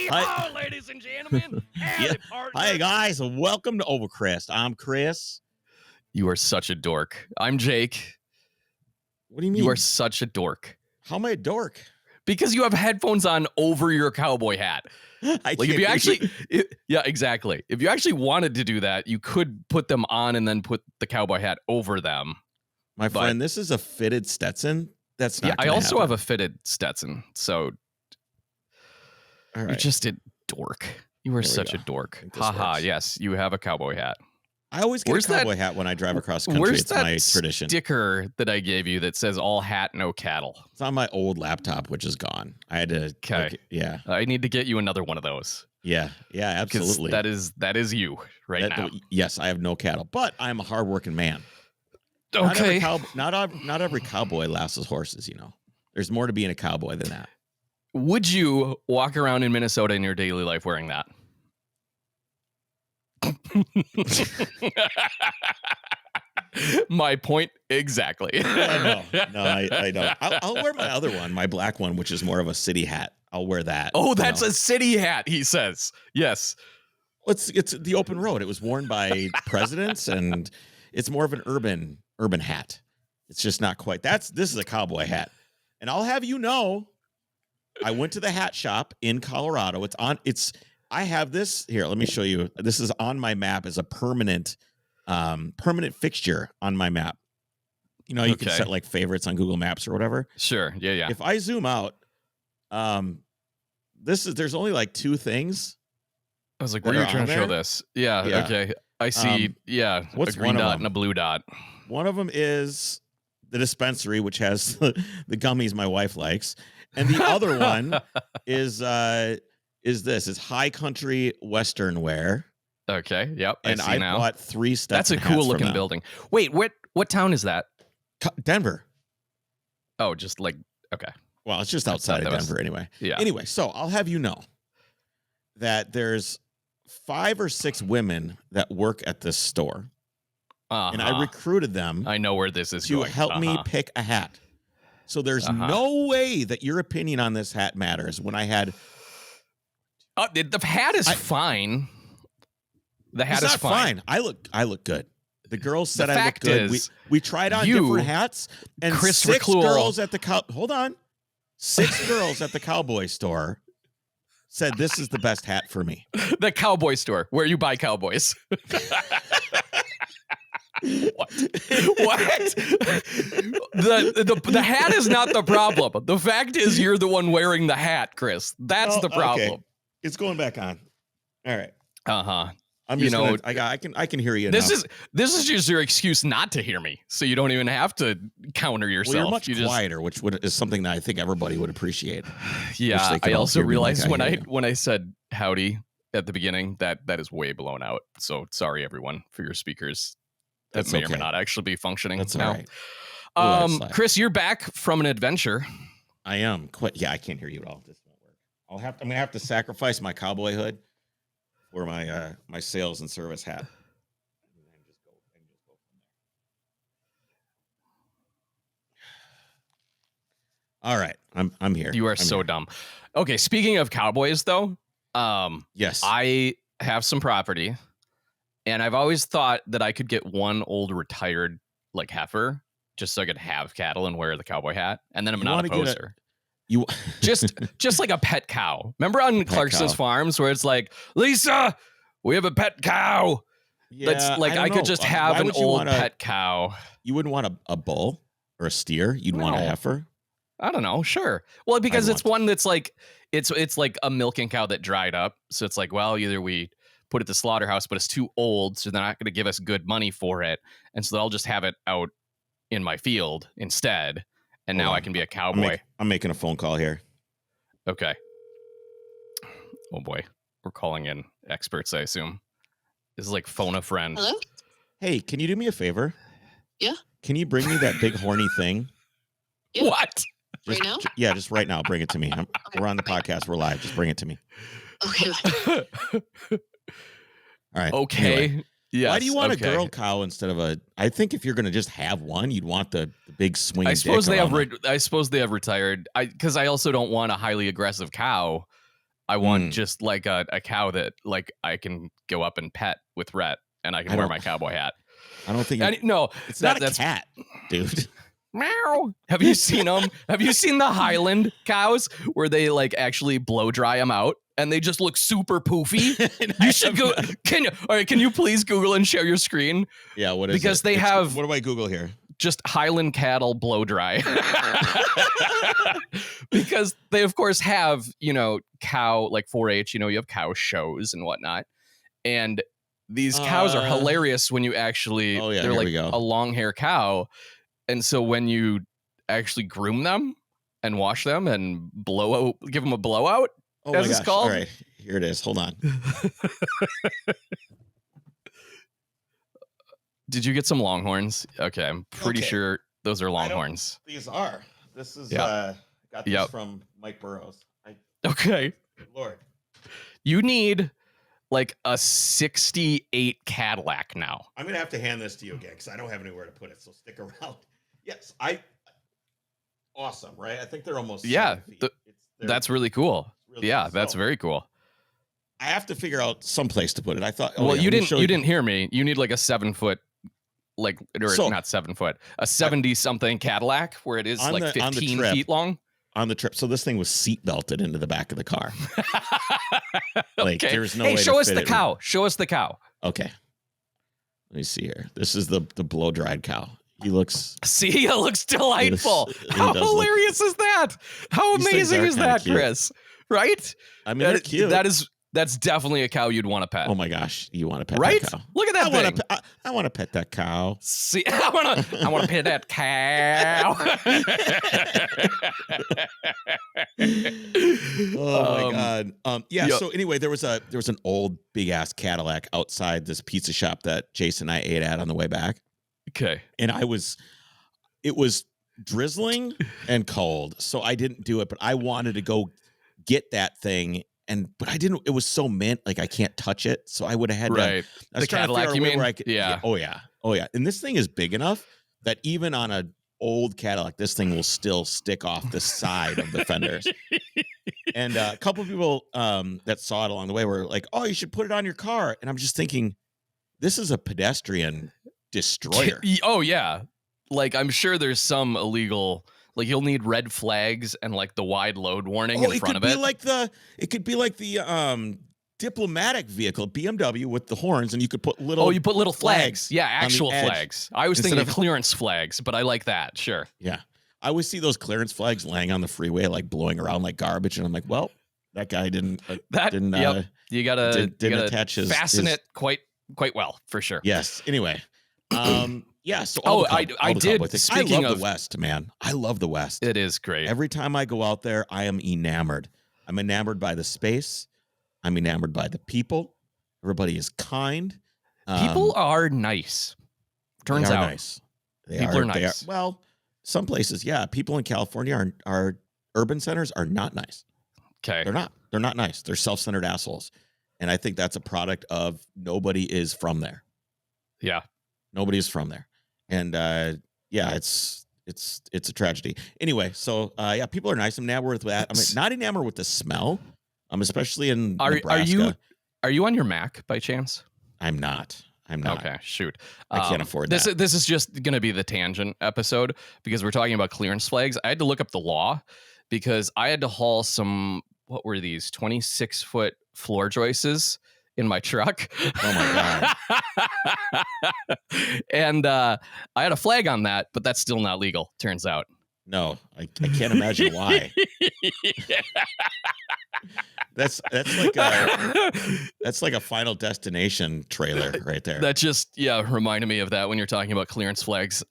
Yeehaw, ladies and gentlemen. Howdy, partner. Hi, guys, and welcome to Overcrest. I'm Kris. You are such a dork. I'm Jake. What do you mean? You are such a dork. How am I a dork? Because you have headphones on over your cowboy hat. Like if you actually, yeah, exactly. If you actually wanted to do that, you could put them on and then put the cowboy hat over them. My friend, this is a fitted Stetson. That's not. Yeah, I also have a fitted Stetson. So right. You're just a dork. You are such a dork. Haha. Yes, you have a cowboy hat. I always get a cowboy hat when I drive across country. Where's it's that my tradition. Sticker that I gave you that says "all hat, no cattle"? It's on my old laptop, which is gone. I had to. Okay. Yeah. I need to get you another one of those. Yeah. Yeah. Absolutely. That is you now. Yes, I have no cattle, but I'm a hardworking man. Okay. Not every cowboy laughs his horses. You know, there's more to being a cowboy than that. Would you walk around in Minnesota in your daily life wearing that? My point exactly. No, I don't. I'll wear my other one, my black one, which is more of a city hat. I'll wear that. Oh, that's a city hat, he says. Yes. It's the open road. It was worn by presidents, and it's more of an urban hat. It's just not quite. This is a cowboy hat. And I'll have you know, I went to the hat shop in Colorado. I have this here. Let me show you. This is on my map as a permanent fixture on my map. You know, you can set like favorites on Google Maps or whatever. Sure. Yeah. If I zoom out, there's only like two things. I was like, where are you trying to show this? Yeah. Okay. I see. What's a green one of dot them? and a blue dot. One of them is the dispensary, which has the gummies my wife likes, and the other one is this? It's high country Western wear. Okay. Yep. And I bought 3 steps. That's a cool looking building. Wait, what town is that? Denver. Oh, just like, okay. Well, it's just outside of Denver anyway. Yeah. Anyway, so I'll have you know that there's 5 or 6 women that work at this store. And I recruited them. I know where this is to going. help me pick a hat. So there's no way that your opinion on this hat matters. When I had the hat is fine. The hat is fine. I look good. The girls said I look good. We tried on different hats, and Chris 6 McClure. girls at the hold on. 6 girls at the Cowboy store said this is the best hat for me. The Cowboy store where you buy cowboys. What? The hat is not the problem. The fact is you're the one wearing the hat, Chris. That's the problem. Okay. It's going back on. All right. I'm just I can hear you. This is just your excuse not to hear me, so you don't even have to counter yourself. Well, you're much quieter, which is something that I think everybody would appreciate. Yeah, I also realized when I said howdy at the beginning that is way blown out. So sorry everyone for your speakers. That may or may not actually be functioning. That's now. All right. Chris, you're back from an adventure. I am. Yeah, I can't hear you at all. This won't work. I'm gonna have to sacrifice my cowboy hood for my my sales and service hat. And just go from there. All right, I'm here. You are so dumb. Okay, speaking of cowboys, though, yes, I have some property, and I've always thought that I could get one old retired like heifer just so I could have cattle and wear the cowboy hat, and then I'm not a poser. You just like a pet cow. Remember on Clarkson's Farms where it's like, Lisa, we have a pet cow. Yeah, that's like I could just have an old pet cow. You wouldn't want a bull or a steer. You'd want a heifer. I don't know. Sure. Well, because it's one that's like it's like a milking cow that dried up. So it's like, well, either we put it at the slaughterhouse, but it's too old, so they're not going to give us good money for it, and so I'll just have it out in my field instead. And now I can be a cowboy. I'm making a phone call here. Okay. Oh boy, we're calling in experts, I assume. This is like phone a friend. Hello? Hey, can you do me a favor? Yeah. Can you bring me that big horny thing? Yeah. What? Right now? Yeah, just right now. Bring it to me. We're on the podcast. We're live. Just bring it to me. Okay. All right. Okay. Anyway. Yes, why do you want a girl cow instead of a? I think if you're going to just have one, you'd want the big swinging. I suppose they have. I suppose they have retired. Because I also don't want a highly aggressive cow. I want just like a cow that like I can go up and pet with Rhett, and I can wear my cowboy hat. I don't think it's not a cat, dude. Meow. Have you seen them? Have you seen the Highland cows where they like actually blow dry them out and they just look super poofy? You should go. Can you please Google and share your screen? Yeah, what is because it? They have. What do I Google here? Just Highland cattle blow dry. Because they of course have, cow like 4-H, you have cow shows and whatnot. And these cows are hilarious when you actually they're like a long hair cow. And so when you actually groom them and wash them and give them a blowout, as it's called. All right, here it is. Hold on. Did you get some Longhorns? Okay, I'm pretty sure those are Longhorns. These are. This is got this from Mike Burrows. Okay. Lord. You need like a 68 Cadillac now. I'm going to have to hand this to you again because I don't have anywhere to put it, so stick around. Yes, awesome, right? I think they're almost 7 feet. That's really cool. Really cool. That's very cool. I have to figure out some place to put it. I thought. You didn't hear me. You need like a 7-foot, not 7 foot, a 70-something Cadillac where it is like 15 feet long. On the trip, so this thing was seat belted into the back of the car. Like there's no way. Hey, show us the cow. Show us the cow. Okay. Let me see here. This is the blow dried cow. He looks. See, he looks delightful. How hilarious is that? How amazing is that, Chris? Right? I mean, they're cute. That's definitely a cow you'd want to pet. Oh my gosh, you want to pet that cow? Look at that thing. I want to pet that cow. See, I want to pet that cow. Oh my god. So anyway, there was an old big ass Cadillac outside this pizza shop that Jason and I ate at on the way back. Okay. And it was drizzling and cold, so I didn't do it, but I wanted to go get that thing. But I didn't. It was so mint, like I can't touch it. So I would have had to. The Cadillac, you mean? Where I could, yeah. Oh yeah. And this thing is big enough that even on an old Cadillac, this thing will still stick off the side of the fenders. And a couple of people that saw it along the way were like, "Oh, you should put it on your car." And I'm just thinking, this is a pedestrian destroyer. Oh yeah. Like I'm sure there's some illegal. Like you'll need red flags and like the wide load warning in front of it. It could be like the diplomatic vehicle BMW with the horns, and you could put little. Oh, you put little flags. Yeah, actual flags. I was thinking of clearance flags, but I like that. Sure. Yeah, I always see those clearance flags laying on the freeway, like blowing around like garbage, and I'm like, well, that guy didn't. You gotta attach his fasten it quite well for sure. Yes. Anyway. Yeah. So I did. Speaking of the West, man, I love the West. It is great. Every time I go out there, I am enamored. I'm enamored by the space. I'm enamored by the people. Everybody is kind. People are nice. Turns out, nice. People are nice. Well, some places, yeah. People in California are urban centers are not nice. Okay, they're not. They're not nice. They're self-centered assholes, and I think that's a product of nobody is from there. Yeah, nobody is from there. And it's a tragedy. Anyway, so people are nice. I'm enamored with that. I'm not enamored with the smell. Especially in Nebraska. Are you on your Mac by chance? I'm not. Okay, shoot. I can't afford that. This is just going to be the tangent episode because we're talking about clearance flags. I had to look up the law because I had to haul some. What were these 26-foot floor joists in my truck? Oh my god! And I had a flag on that, but that's still not legal. Turns out. No, I can't imagine why. That's like a Final Destination trailer right there. That just reminded me of that when you're talking about clearance flags.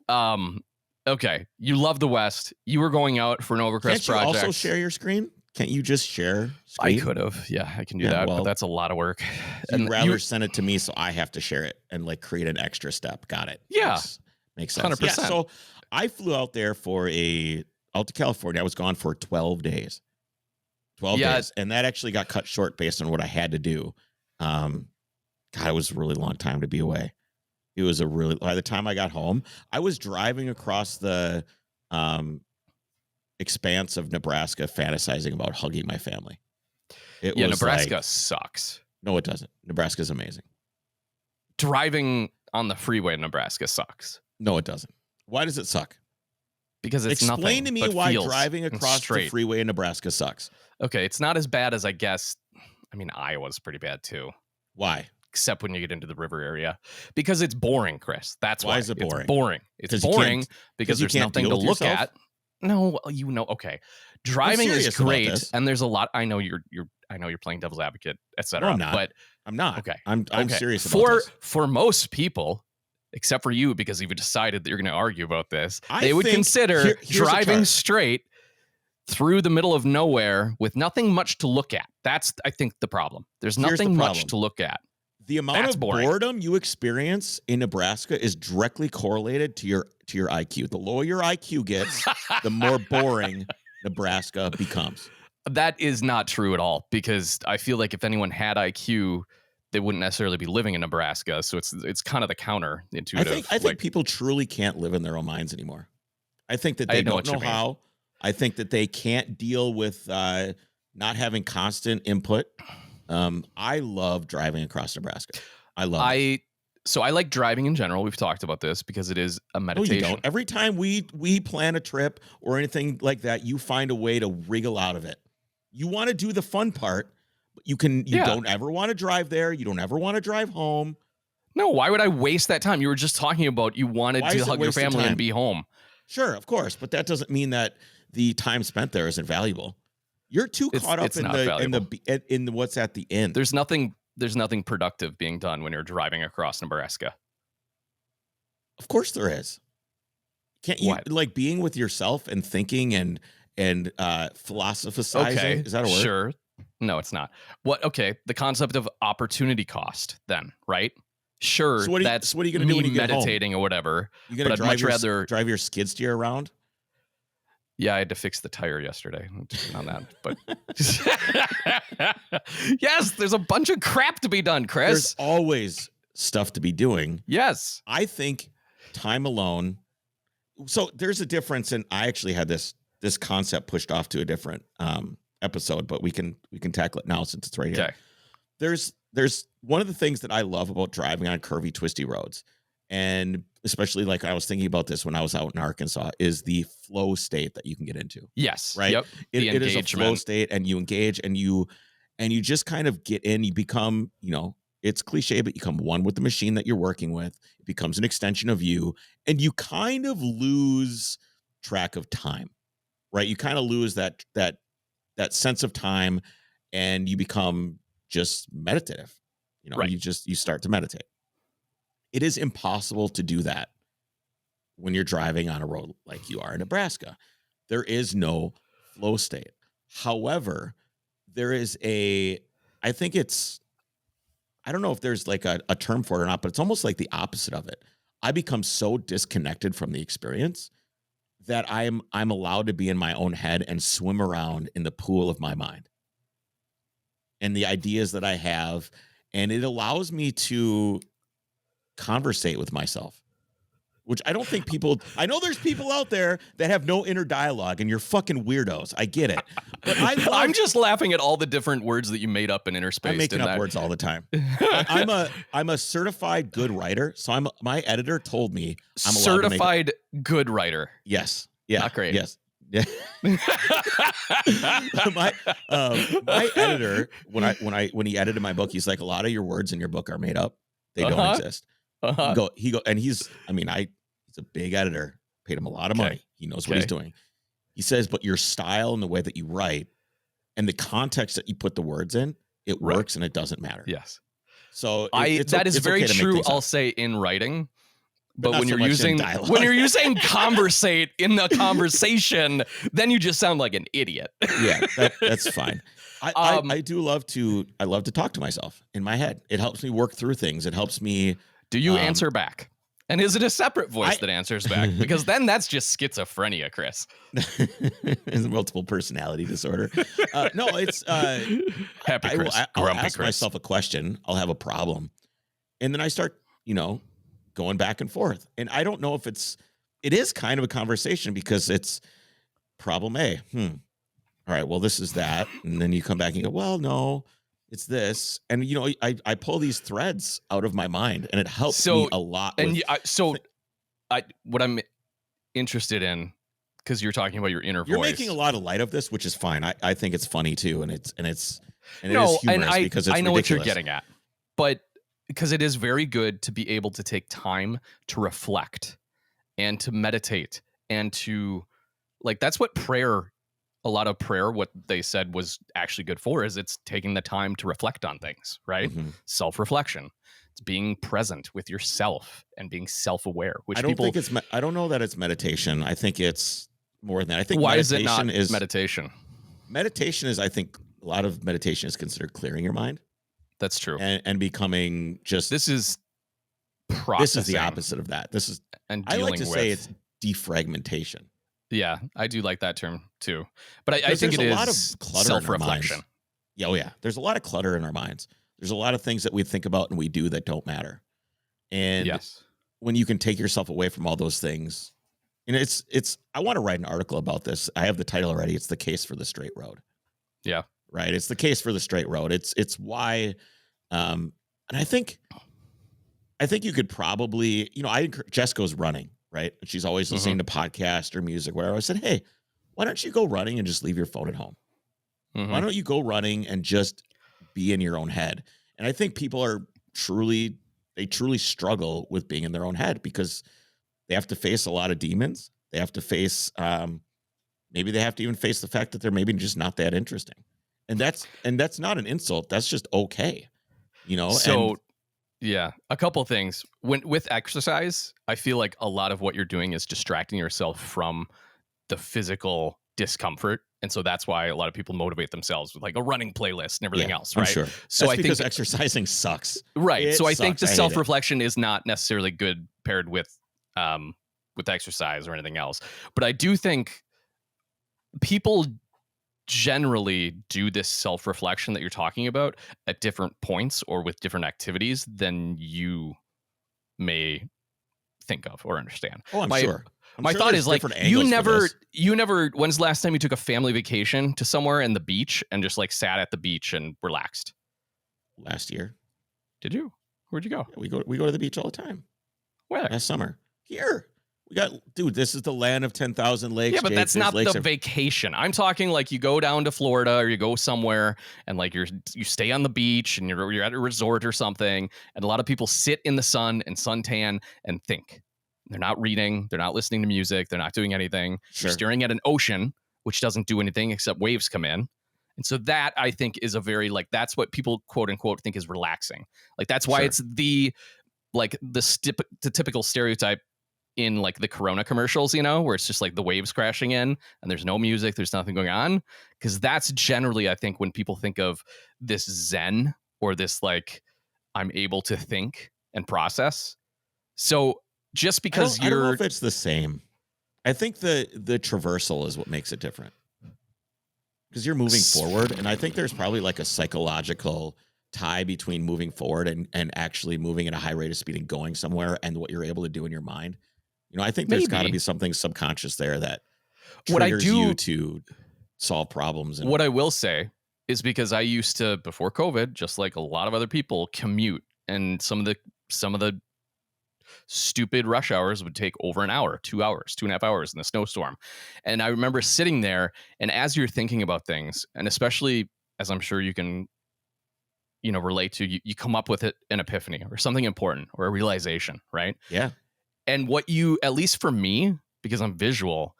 Okay, you love the West. You were going out for an Overcrest project. Can't you also share your screen? Can't you just share screen? I could have. Yeah, I can do that, but that's a lot of work. You'd rather send it to me so I have to share it and like create an extra step. Got it. Yeah. Makes sense. 100%. Yeah, so I flew out there out to California. I was gone for 12 days. 12 days. And that actually got cut short based on what I had to do. God, it was a really long time to be away. It was by the time I got home, I was driving across the expanse of Nebraska fantasizing about hugging my family. It Yeah, was Nebraska sucks. No, it doesn't. Nebraska's amazing. Driving on the freeway in Nebraska sucks. No, it doesn't. Why does it suck? Because it's Explain nothing to me but why fields driving and across the straight. freeway in Nebraska sucks. Okay, it's not as bad as I guess. I mean, Iowa's pretty bad too. Why? Except when you get into the river area, because it's boring, Chris. That's why. Is it boring? It's boring. It's 'Cause you boring can't- because 'cause you there's can't nothing deal to with look yourself? at. No, okay. Driving is serious about great, this. and there's a lot. I know you're playing devil's advocate, etc. No, I'm not. But I'm not. okay, I'm okay. serious about this. For most people, except for you, because you've decided that you're going to argue about this, I they would think- consider here's a driving chart. straight through the middle of nowhere with nothing much to look at. That's, I think, the problem. There's Here's the nothing much problem. to look at. The amount That's of boring. boredom you experience in Nebraska is directly correlated to your IQ. The lower your IQ gets, the more boring Nebraska becomes. That is not true at all, because I feel like if anyone had IQ, they wouldn't necessarily be living in Nebraska. So it's kind of the counterintuitive. I think people truly can't live in their own minds anymore. I think that they know don't what you know mean. how. I think that they can't deal with not having constant input. I love driving across Nebraska. I love it. So I like driving in general. We've talked about this because it is a No, meditation. you don't. Every time we plan a trip or anything like that, you find a way to wriggle out of it. You want to do the fun part, but you don't ever want to drive there. You don't ever want to drive home. No, why would I waste that time? You were just talking about you wanted Why to is it hug your wasted family time? and be home. Sure, of course, but that doesn't mean that the time spent there isn't valuable. You're too caught up It's in not the valuable. in what's at the end. There's nothing productive being done when you're driving across Nebraska. Of course there is. Can't you What? like being with yourself and thinking and philosophizing? Okay, Is that a word? Sure. No, it's not. What? Okay, the concept of opportunity cost, then, right? Sure, So what are you that's going to do when you get home? meditating or whatever. You going but to I'd much rather- drive your skid steer around? Yeah, I had to fix the tire yesterday on that. But yes, there's a bunch of crap to be done, Chris. There's always stuff to be doing. Yes. I think time alone. So there's a difference, and I actually had this concept pushed off to a different episode, but we can tackle it now since it's right here. Okay. There's one of the things that I love about driving on curvy, twisty roads, and especially like I was thinking about this when I was out in Arkansas, is the flow state that you can get into. Yes. Right. Yep. It is a flow engagement. state, and you engage, and you just kind of get in. You become, it's cliche, but you become one with the machine that you're working with. It becomes an extension of you, and you kind of lose track of time, right? You kind of lose that sense of time, and you become just meditative. Right. You start to meditate. It is impossible to do that when you're driving on a road like you are in Nebraska. There is no flow state. However, there is I don't know if there's like a term for it or not, but it's almost like the opposite of it. I become so disconnected from the experience that I'm allowed to be in my own head and swim around in the pool of my mind and the ideas that I have. And it allows me to conversate with myself, which I don't think I know there's people out there that have no inner dialogue, and you're fucking weirdos. I get it. But I'm just laughing at all the different words that you made up in inner space. I'm making up words all the time. I'm a certified good writer. So my editor told me I'm allowed to certified good writer. Yes. Yeah. Not great. Yes. Yeah. my editor, when he edited my book, he's like, a lot of your words in your book are made up. They don't exist. He's a big editor, paid him a lot of money. He knows what he's doing. He says, but your style and the way that you write and the context that you put the words in, it works and it doesn't matter. Yes. So that is very true. I'll say in writing. But when you're using conversate in the conversation, then you just sound like an idiot. Yeah, that's fine. I love to talk to myself in my head. It helps me work through things. It helps me. Do you answer back? And is it a separate voice that answers back? Because then that's just schizophrenia, Chris. It's a multiple personality disorder. No, it's Happy Chris. I'll ask myself a question. I'll have a problem, and then I start, going back and forth. And I don't know if it is kind of a conversation because it's problem A. all right, well, this is that. And then you come back and go, well, no, it's this. And, you know, I pull these threads out of my mind, and it helps me a lot. And what I'm interested in, because you're talking about your inner voice. You're making a lot of light of this, which is fine. I think it's funny too, and it is humorous because it's I know ridiculous. what you're getting at, but because it is very good to be able to take time to reflect and to meditate and to, like, that's what prayer, a lot of prayer, what they said was actually good for, is it's taking the time to reflect on things, right? Mhm. Self-reflection. It's being present with yourself and being self-aware, which I don't know that it's meditation. I think it's more than that. I think why is it meditation not is meditation? Meditation is, I think a lot of meditation is considered clearing your mind. That's true. And becoming just, This is processing. This is the opposite of that. This is, and I like to with, say it's defragmentation. Yeah, I do like that term too. But I think it is a lot of clutter self-reflection. Yeah, oh yeah. There's a lot of clutter in our minds. There's a lot of things that we think about and we do that don't matter. And yes, when you can take yourself away from all those things, and I want to write an article about this. I have the title already. It's the case for the straight road. Yeah. Right. It's the case for the straight road. It's why, and I think you could probably, you know, Jess goes running, right? And she's always listening to podcasts or music, whatever. I said, hey, why don't you go running and just leave your phone at home? Why don't you go running and just be in your own head? And I think people truly struggle with being in their own head because they have to face a lot of demons. They have to face, maybe they have to even face the fact that they're maybe just not that interesting. And that's not an insult. That's just okay. You know? So yeah, a couple of things. With exercise, I feel like a lot of what you're doing is distracting yourself from the physical discomfort. And so that's why a lot of people motivate themselves with like a running playlist and everything else, right? I'm sure. So that's because exercising sucks. Right. So I think the I hate it. self-reflection is not necessarily good paired with exercise or anything else. But I do think people generally do this self-reflection that you're talking about at different points or with different activities than you may think of or understand. Oh, I'm sure. My thought is like you never. When's the last time you took a family vacation to somewhere in the beach and just like sat at the beach and relaxed? Last year. Did you? Where'd you go? Yeah, we go to the beach all the time. Where? Last summer. Here. This is the land of 10,000 lakes. Yeah, but Jake. that's not Lakes the vacation. I'm talking like you go down to Florida or you go somewhere and like you stay on the beach and you're at a resort or something. And a lot of people sit in the sun and suntan and think. They're not reading. They're not listening to music. They're not doing anything. Sure. They're staring at an ocean, which doesn't do anything except waves come in. And so that I think is a very like, that's what people quote unquote think is relaxing. Like that's why it's the typical stereotype in like the Corona commercials, you know, where it's just like the waves crashing in and there's no music, there's nothing going on. Because that's generally, I think, when people think of this Zen or this like, I'm able to think and process. So just because I don't know if it's the same. I think the traversal is what makes it different. Because you're moving forward, and I think there's probably like a psychological tie between moving forward and actually moving at a high rate of speed and going somewhere and what you're able to do in your mind. You know, I think there's got to be something subconscious there that triggers you to solve problems. What I will say is because I used to, before COVID, just like a lot of other people, commute, and some of the stupid rush hours would take over an hour, 2 hours, 2.5 hours in the snowstorm. And I remember sitting there, and as you're thinking about things, and especially as I'm sure you can, you know, relate to, you come up with an epiphany or something important or a realization, right? Yeah. And what you, at least for me, because I'm visual,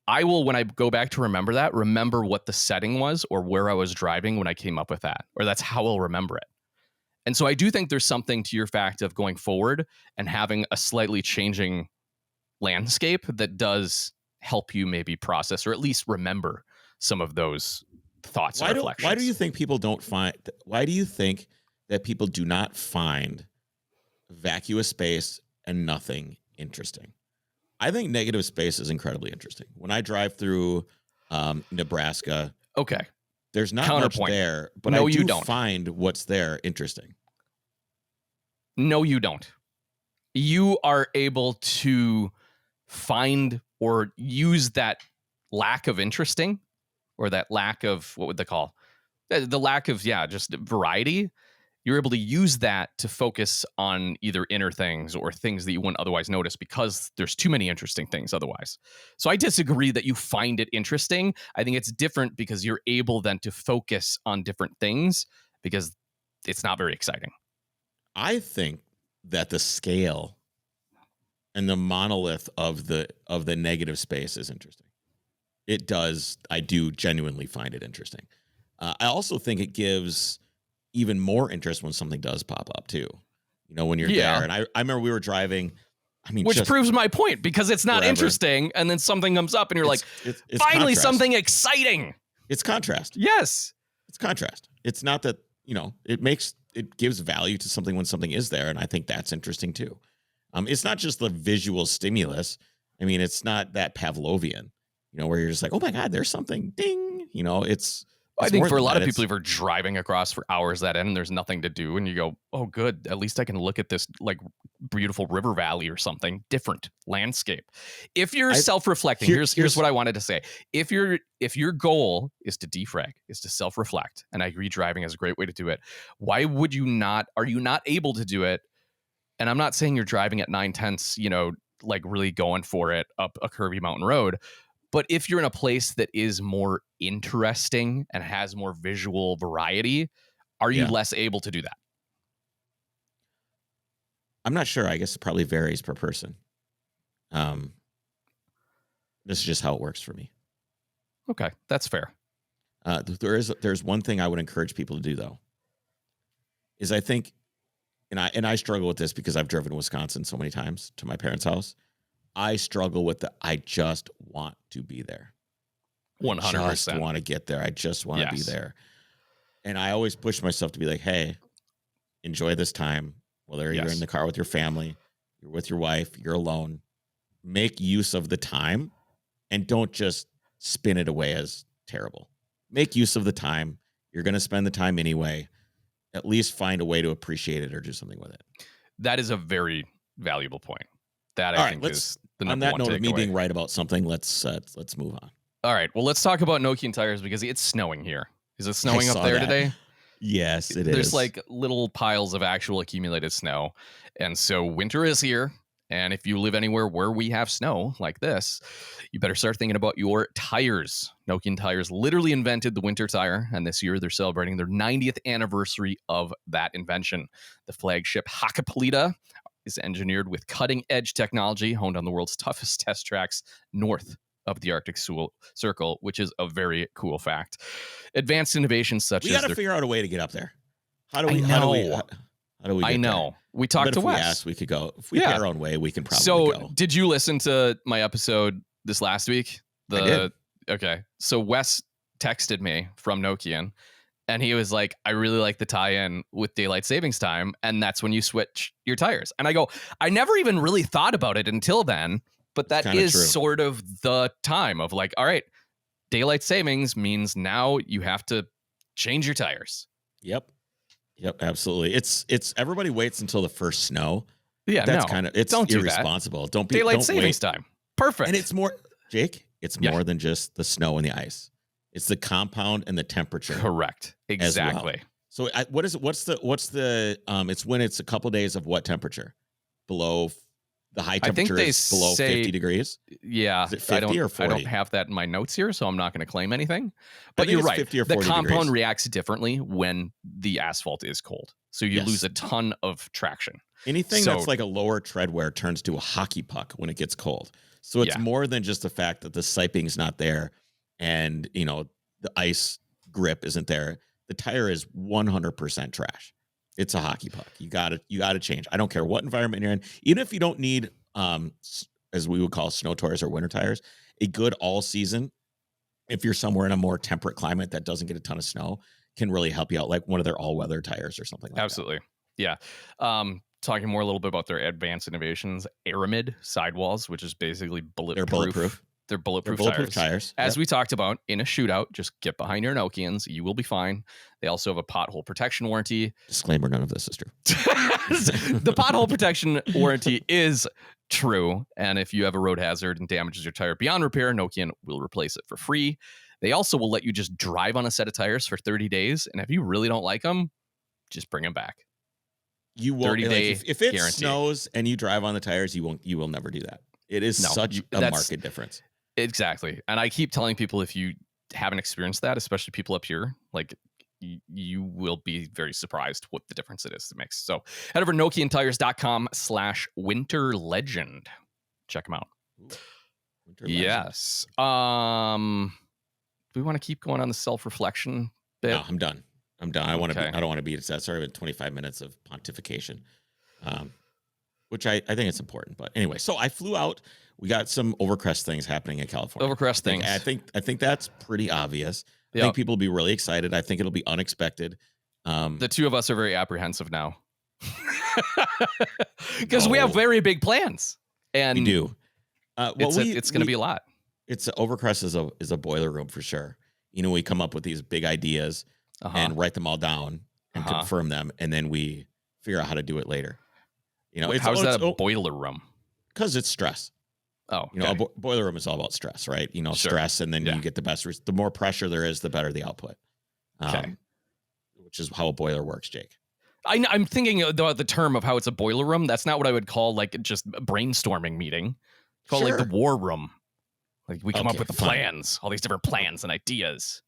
I will, when I go back to remember what the setting was or where I was driving when I came up with that, or that's how I'll remember it. And so I do think there's something to your fact of going forward and having a slightly changing landscape that does help you maybe process or at least remember some of those thoughts and reflections. Why do you think that people do not find vacuous space and nothing interesting? I think negative space is incredibly interesting. When I drive through Nebraska, okay, there's not much there, but no, I you don't find what's there interesting. No, you don't. You are able to find or use that lack of interesting or that lack of, what would they call, the lack of, just variety, you're able to use that to focus on either inner things or things that you wouldn't otherwise notice because there's too many interesting things otherwise. So I disagree that you find it interesting. I think it's different because you're able then to focus on different things because it's not very exciting. I think that the scale and the monolith of the negative space is interesting. It does. I do genuinely find it interesting. I also think it gives even more interest when something does pop up too. When you're there. And I remember we were driving. Which proves my point because it's not interesting, and then something comes up, and you're it's finally contrast. Something exciting. It's contrast. Yes, it's contrast. It's not that it gives value to something when something is there, and I think that's interesting too. It's not just the visual stimulus. It's not that Pavlovian, where you're just like, oh my God, there's something, ding. I think for a lot of people, if you're driving across for hours that end and there's nothing to do, and you go, oh, good, at least I can look at this like beautiful river valley or something different landscape. If you're self-reflecting, here's what I wanted to say. If your goal is to defrag, is to self-reflect, and I agree driving is a great way to do it, why would you not? Are you not able to do it? And I'm not saying you're driving at 9/10, like really going for it up a curvy mountain road. But if you're in a place that is more interesting and has more visual variety, are you less able to do that? I'm not sure. I guess it probably varies per person. This is just how it works for me. Okay, that's fair. There's one thing I would encourage people to do though, is I think, and I struggle with this because I've driven to Wisconsin so many times to my parents' house. I struggle with I just want to be there. 100%. I just want to get there. I just want to be there. And I always push myself to be like, hey, enjoy this time. Whether you're in the car with your family, you're with your wife, you're alone. Make use of the time and don't just spin it away as terrible. Make use of the time. You're going to spend the time anyway. At least find a way to appreciate it or do something with it. That is a very valuable point. That I think is the number one takeaway. On that note of me being right about something, let's move on. All right. Well, let's talk about Nokian tires because it's snowing here. Is it snowing up there today? Yes, it is. There's like little piles of actual accumulated snow. And so winter is here. And if you live anywhere where we have snow like this, you better start thinking about your tires. Nokian Tires literally invented the winter tire, and this year they're celebrating their 90th anniversary of that invention. The flagship Hakkapeliitta is engineered with cutting-edge technology honed on the world's toughest test tracks north of the Arctic Circle, which is a very cool fact. Advanced innovations such as... We got to figure out a way to get up there. How do we get there? We talked to Wes. If we asked, we could go. If we pay our own way, we can probably go. So, did you listen to my episode this last week? I did. Okay. So, Wes texted me from Nokian, and he was like, I really like the tie-in with daylight savings time, and that's when you switch your tires. And I go, I never even really thought about it until then, but that is true. Sort of the time of like, all right, daylight savings means now you have to change your tires. Yep, absolutely. It's everybody waits until the first snow. Yeah, that's it's don't irresponsible. Don't be daylight savings time. Perfect. And it's more, Jake. It's more than just the snow and the ice. It's the compound and the temperature. Correct. Exactly. Well. So what is it? What's the it's when it's a couple days of what temperature? Below the high temperature is below 50 degrees. Yeah. Is it 50 or 40? I don't have that in my notes here, so I'm not going to claim anything. But you're right. 50 or 40 the compound degrees. Reacts differently when the asphalt is cold. So you lose a ton of traction. Anything that's like a lower tread wear turns to a hockey puck when it gets cold. So it's more than just the fact that the siping's not there and, the ice grip isn't there. The tire is 100% trash. It's a hockey puck. You got to change. I don't care what environment you're in. Even if you don't need, as we would call snow tires or winter tires, a good all season, if you're somewhere in a more temperate climate that doesn't get a ton of snow, can really help you out, like one of their all weather tires or something like Absolutely. that. Yeah. Talking more a little bit about their advanced innovations, Aramid sidewalls, which is basically bulletproof. They're bulletproof tires. As we talked about in a shootout, just get behind your Nokians. You will be fine. They also have a pothole protection warranty. Disclaimer, none of this is true. The pothole protection warranty is true. And if you have a road hazard and damages your tire beyond repair, Nokian will replace it for free. They also will let you just drive on a set of tires for 30 days. And if you really don't like them, just bring them back. You won't. 30-day If it guarantee. snows and you drive on the tires, you will never do that. It is such a market difference. Exactly. And I keep telling people, if you haven't experienced that, especially people up here, like you will be very surprised what the difference it is it makes. So head over to NokianTires.com/winterlegend. Check them out. Yes. Do we want to keep going on the self-reflection bit? No, I'm done. I don't want to be. That's sort of 25 minutes of pontification, which I think it's important. But anyway, so I flew out. We got some Overcrest things happening in California. Overcrest things. I think that's pretty obvious. I think people will be really excited. I think it'll be unexpected. The two of us are very apprehensive now because we have very big plans, and we do. It's going to be a lot. It's Overcrest is a boiler room for sure. We come up with these big ideas and write them all down and confirm them, and then we figure out how to do it later. How's that a boiler room? Because it's stress. Oh, a boiler room is all about stress, right? Sure. Stress, and then you get the best. The more pressure there is, the better the output. Which is how a boiler works, Jake. I'm thinking the term of how it's a boiler room. That's not what I would call like just a brainstorming meeting. Call it like the war room. Like we come up with the plans, all these different plans and ideas.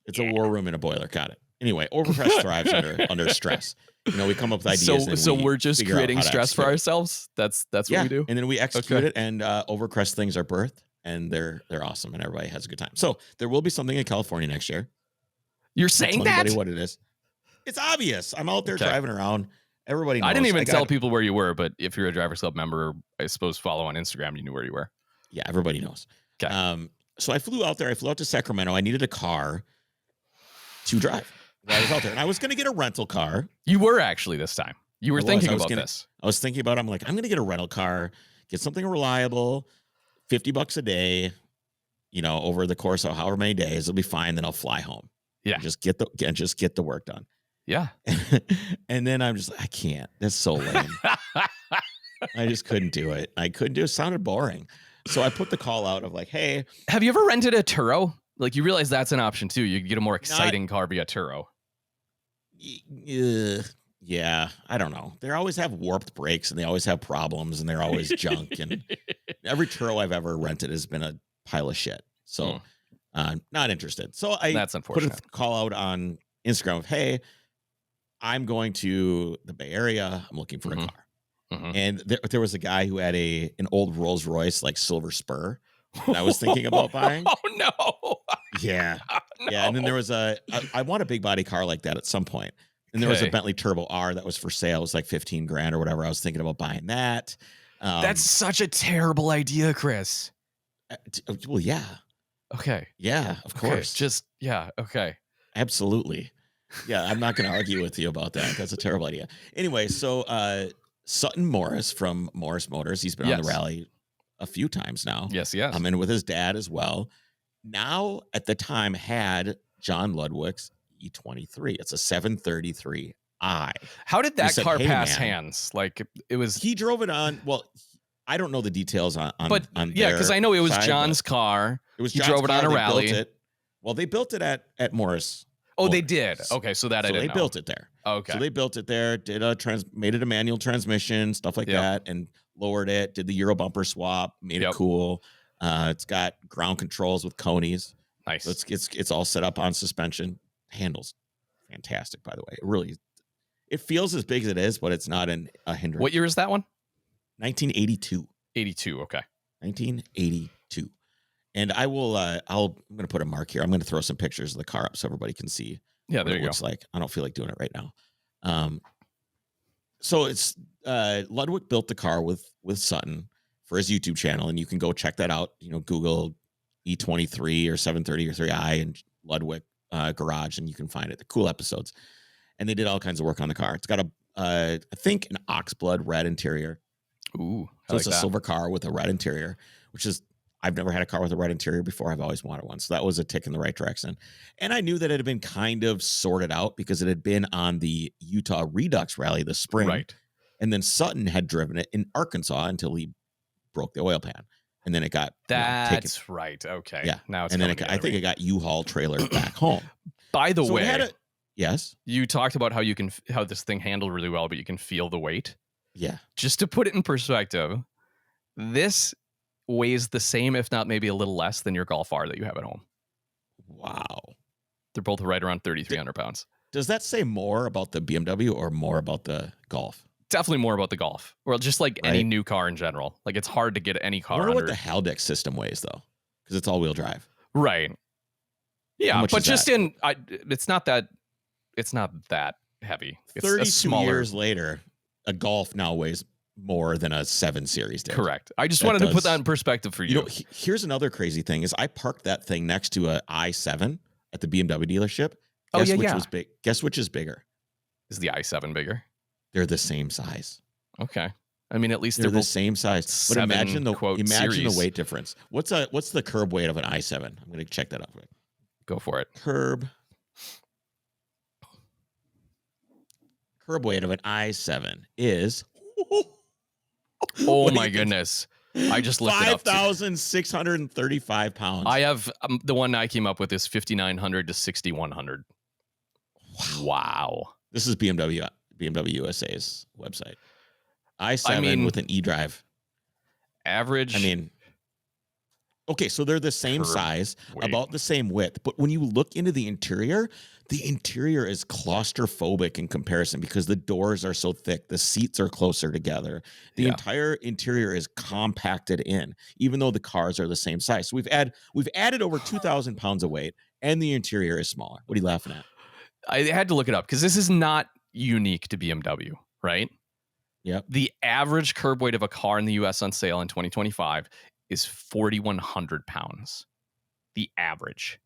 It's a war room in a boiler. Got it. Anyway, Overcrest thrives under stress. We come up with ideas. So we're just creating stress for ourselves. That's what we do. And then we execute it, and Overcrest things are birthed, and they're awesome, and everybody has a good time. So there will be something in California next year. You're saying that? Everybody what it is. It's obvious. I'm out there driving around. Everybody knows. I didn't even tell people where you were, but if you're a Drivers Club member, I suppose follow on Instagram, you knew where you were. Yeah, everybody knows. Okay. So I flew out there. I flew out to Sacramento. I needed a car to drive while I was out there. And I was going to get a rental car. You were actually this time. You were thinking about this. I was thinking about it. I'm like, I'm going to get a rental car, get something reliable, $50 a day, over the course of however many days. It'll be fine. Then I'll fly home. Yeah. Just get the work done. Yeah. And then I'm just like, I can't. That's so lame. I just couldn't do it. It sounded boring. So I put the call out of like, hey. Have you ever rented a Turo? Like, you realize that's an option too. You get a more exciting car via Turo. Yeah, I don't know. They always have warped brakes and they always have problems and they're always junk. And every Turo I've ever rented has been a pile of shit. So not interested. So that's unfortunate. Put a call out on Instagram of, hey, I'm going to the Bay Area. I'm looking for a car. And there was a guy who had an old Rolls Royce, like silver spur, that I was thinking about buying. Oh no. Yeah. No. Yeah. And then there was I want a big body car like that at some point. And there was a Bentley Turbo R that was for sale. It was like 15 grand or whatever. I was thinking about buying that. That's such a terrible idea, Chris. Well, yeah. Okay. Yeah, of course. Okay. Absolutely. Yeah, I'm not going to argue with you about that. That's a terrible idea. Anyway, so Sutton Morris from Morris Motors, he's been on the rally a few times now. Yes. And with his dad as well. Now, at the time, had John Ludwig's E23. It's a 733i. How did that car pass hands? Like, it was... He drove it on... Well, I don't know the details on because I know it was John's car. It was he John's drove it car, on a rally. They built it at Morris. Oh, Motors. they did. Okay, so I didn't know. They built it there. Okay. So they built it there, made it a manual transmission, stuff like that, and lowered it, did the Euro bumper swap, made it cool. It's got ground controls with conies. Nice. So it's all set up on suspension. Handles fantastic, by the way. It feels as big as it is, but it's not a hindrance. What year is that one? 1982. 82. Okay. 1982. And I'm going to put a mark here. I'm going to throw some pictures of the car up so everybody can see. Yeah, there what it looks like. I don't feel like doing it right now. So it's Ludwig built the car with Sutton for his YouTube channel, and you can go check that out. Google E23 or 730 or 3i and Ludwig garage, and you can find it. The cool episodes. And they did all kinds of work on the car. It's got I think an oxblood red interior. Ooh, so it's a silver car with a red interior, which is, I've never had a car with a red interior before. I've always wanted one. So that was a tick in the right direction. And I knew that it had been kind of sorted out because it had been on the Utah Redux Rally this spring. Right. And then Sutton had driven it in Arkansas until he broke the oil pan. and then it got That's right. Okay. Yeah. Now it's and then coming I think it got U-Haul trailer back home. By the So it way, had yes. you talked about how this thing handled really well, but you can feel the weight. Yeah. Just to put it in perspective, this weighs the same, if not maybe a little less, than your Golf R that you have at home. Wow. They're both right around 3,300 pounds. Does that say more about the BMW or more about the Golf? Definitely more about the Golf. Or just like any Right. new car in general. Like it's hard to get any I car wonder under. what the Haldex system weighs though, because it's all-wheel drive. Right. Yeah, much but is just that? it's not that heavy. It's a 32 smaller. years later, a Golf now weighs more than a 7 Series did. Correct. I just That wanted to put does- that in perspective for you. You know, here's another crazy thing: is I parked that thing next to a i7 at the BMW dealership. Oh, Guess yeah, which yeah. was big? Guess which is bigger? Is the i7 bigger? They're the same size. Okay. I mean, at least They're they're the both same size. But 7 imagine the quote series. weight difference. What's the curb weight of an i7? I'm going to check that up quick. Go for it. Curb weight of an i7 is Oh What do my you think? goodness. I just looked it up. 5,635 pounds. I have the one I came up with is 5,900 to 6,100. Wow. This is BMW USA's website. i7 mean, with an e-drive. Average. I mean, okay, so they're the same Curb size, weight. about the same width, but when you look into the interior is claustrophobic in comparison because the doors are so thick, the seats are closer together. The Yeah. entire interior is compacted in, even though the cars are the same size. So we've added over 2,000 pounds of weight, and the interior is smaller. What are you laughing at? I had to look it up because this is not unique to BMW, right? Yep. The average curb weight of a car in the US on sale in 2025 is 4,100 pounds. The average.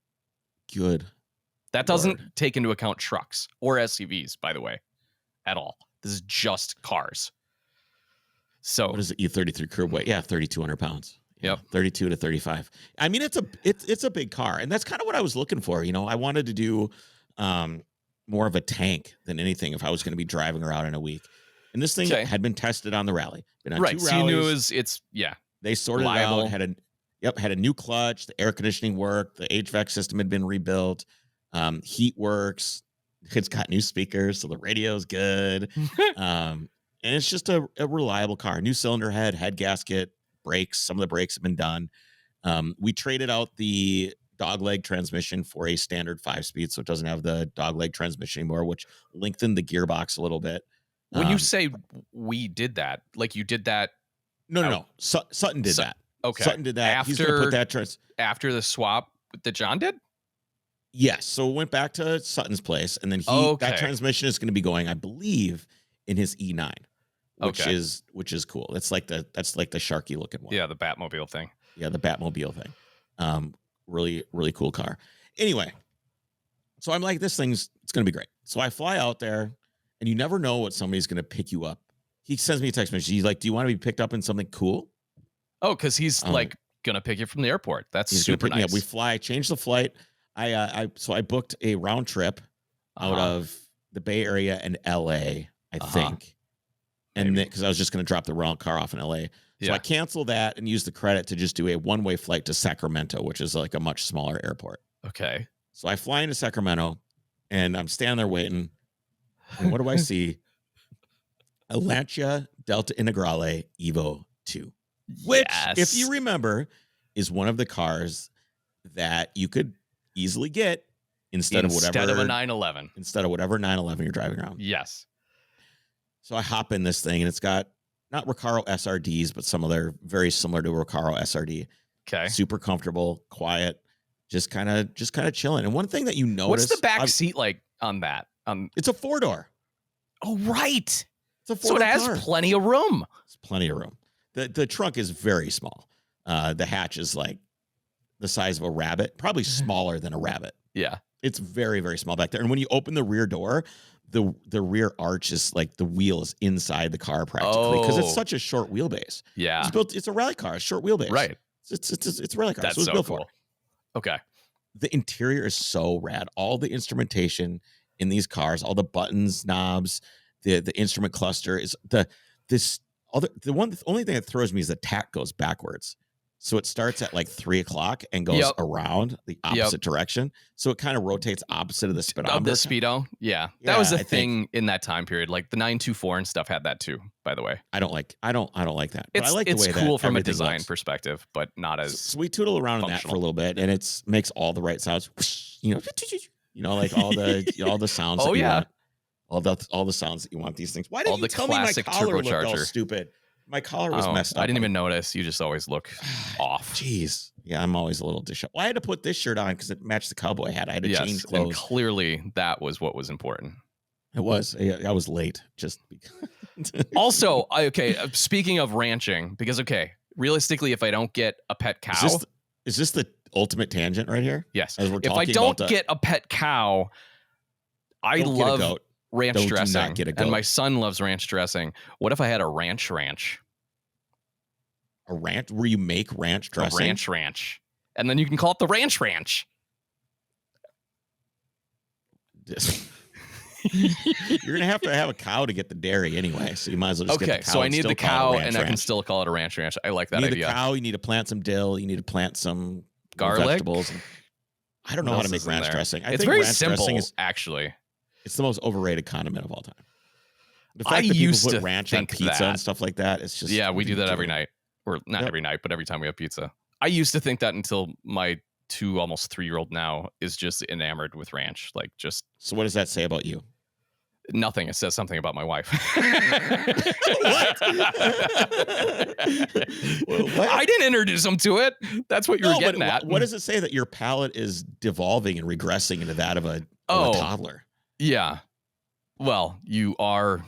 Good. That doesn't Lord. take into account trucks or SUVs, by the way, at all. This is just cars. So What is the E33 curb weight? Yeah, 3,200 pounds. Yep. 32 to 35. I mean, it's a big car, and that's kind of what I was looking for. You know, I wanted to do more of a tank than anything if I was going to be driving around in a week. And this thing Okay. had been tested on the rally. Been on right, 2 so you knew rallies. it's yeah. They sorted reliable. it out. Had a new clutch. The air conditioning worked. The HVAC system had been rebuilt. Heat works. It's got new speakers, so the radio's good. And it's just a reliable car. New cylinder head gasket, brakes. Some of the brakes have been done. We traded out the dogleg transmission for a standard 5-speed, so it doesn't have the dogleg transmission anymore, which lengthened the gearbox a little bit. When you say we did that, like you did that No. Sutton did that. okay. Sutton did that. He's going to put that after the swap that John did? Yes. So it went back to Sutton's place, and then Okay. that transmission is going to be going, I believe, in his E9, which Okay. is cool. That's like the Sharky looking one. Yeah, the Batmobile thing. Yeah, the Batmobile thing. Really, really cool car. Anyway, so I'm like, it's going to be great. So I fly out there, and you never know what somebody's going to pick you up. He sends me a text message. He's like, do you want to be picked up in something cool? Oh, because he's like gonna pick you from the airport. That's He's gonna super pick me up. nice. We fly, change the flight. So I booked a round trip out of the Bay Area and LA, I think. And then because I was just going to drop the wrong car off in LA. So I canceled that and used the credit to just do a one-way flight to Sacramento, which is like a much smaller airport. Okay. So I fly into Sacramento and I'm standing there waiting. And what do I see? A Lancia Delta Integrale Evo II, which, if you remember, is one of the cars that you could easily get instead of a 911. Instead of whatever 911 you're driving around. Yes. So I hop in this thing, and it's got not Recaro SRDs, but some other very similar to Recaro SRD. Okay. Super comfortable, quiet, just kind of chilling. And one thing that you notice, what's the back seat like on that? It's a 4-door. Oh, right. It's a 4-door So it has car. plenty of room. It's plenty of room. The trunk is very small. The hatch is like the size of a rabbit, probably smaller than a rabbit. Yeah. It's very, very small back there. And when you open the rear door, the rear arch is like the wheel is inside the car practically because it's such a short wheelbase. Yeah. It's a rally car, a short wheelbase. Right. It's a rally car. That's so it's so built cool. for it. Okay. The interior is so rad. All the instrumentation in these cars, all the buttons, knobs, the instrument cluster is the only thing that throws me is the tack goes backwards. So it starts at like 3:00 and goes around the opposite direction. So it kind of rotates opposite of the speedometer. Of the speedo. Yeah. That was a thing in that time period. Like the 924 and stuff had that too, by the way. I don't like that. But I like the way it's cool that from a everything design looks. perspective, but not as So we tootle around in that for a little bit, and it makes all the right sounds. Like all the sounds that you want. All the sounds that you want these things. Why didn't you tell me my collar looked all stupid? My collar was messed up. I didn't even notice. You just always look off. Jeez. Yeah, I'm always a little disheveled. Well, I had to put this shirt on because it matched the cowboy hat. I had to change clothes. And clearly that was what was important. It was. I was late. Just also, speaking of ranching, because realistically, if I don't get a pet cow, is this the ultimate tangent right here? Yes. If I don't get a pet cow, I love ranch dressing, and my son loves ranch dressing. What if I had a ranch? A ranch where you make ranch dressing? A ranch. And then you can call it the ranch. You're gonna have to have a cow to get the dairy anyway, so you might as well just get the cow. So I need the cow, and I can still call it a ranch. I like that idea. You need the cow. You need to plant some dill. You need to plant some garlic, vegetables. I don't know how to make ranch dressing. It's very simple, actually. It's the most overrated condiment of all time. The fact that people put ranch on pizza and stuff like that, it's just we do that every night, or not every night, but every time we have pizza. I used to think that until my 2, almost 3-year-old now is just enamored with ranch. Like just. So what does that say about you? Nothing. It says something about my wife. What? I didn't introduce him to it. That's what you're getting at. What does it say that your palate is devolving and regressing into that of a toddler? Yeah. Well, you are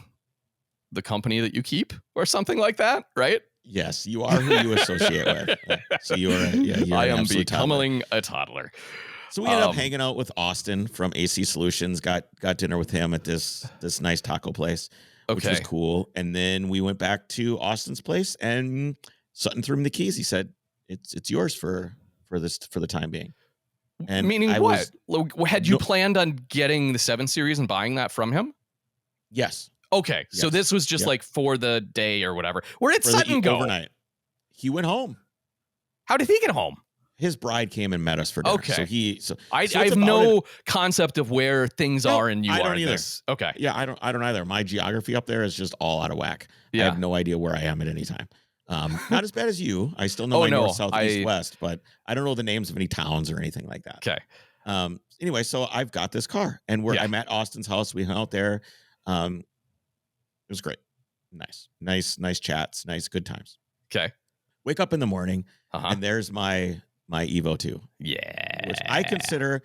the company that you keep or something like that, right? Yes, you are who you associate with. So you are. I am becoming a toddler. So we ended up hanging out with Austin from AC Solutions. Got dinner with him at this nice taco place, which was cool. And then we went back to Austin's place, and Sutton threw him the keys. He said, "It's yours for the time being." And meaning what? Had you planned on getting the 7 Series and buying that from him? Yes. Okay. Yes. So this was just like for the day or whatever. Where did Sutton go? Overnight. He went home. How did he get home? His bride came and met us for dinner. Okay. So I have no concept of where things are, and I don't either. Okay. Yeah, I don't either. My geography up there is just all out of whack. Yeah. I have no idea where I am at any time. Not as bad as you. I still know my north, south, east, west, but I don't know the names of any towns or anything like that. Okay. Anyway, so I've got this car, and I'm at Austin's house. We hung out there. It was great. Nice chats, nice good times. Okay. Wake up in the morning, and there's my Evo II. Yeah. Which I considered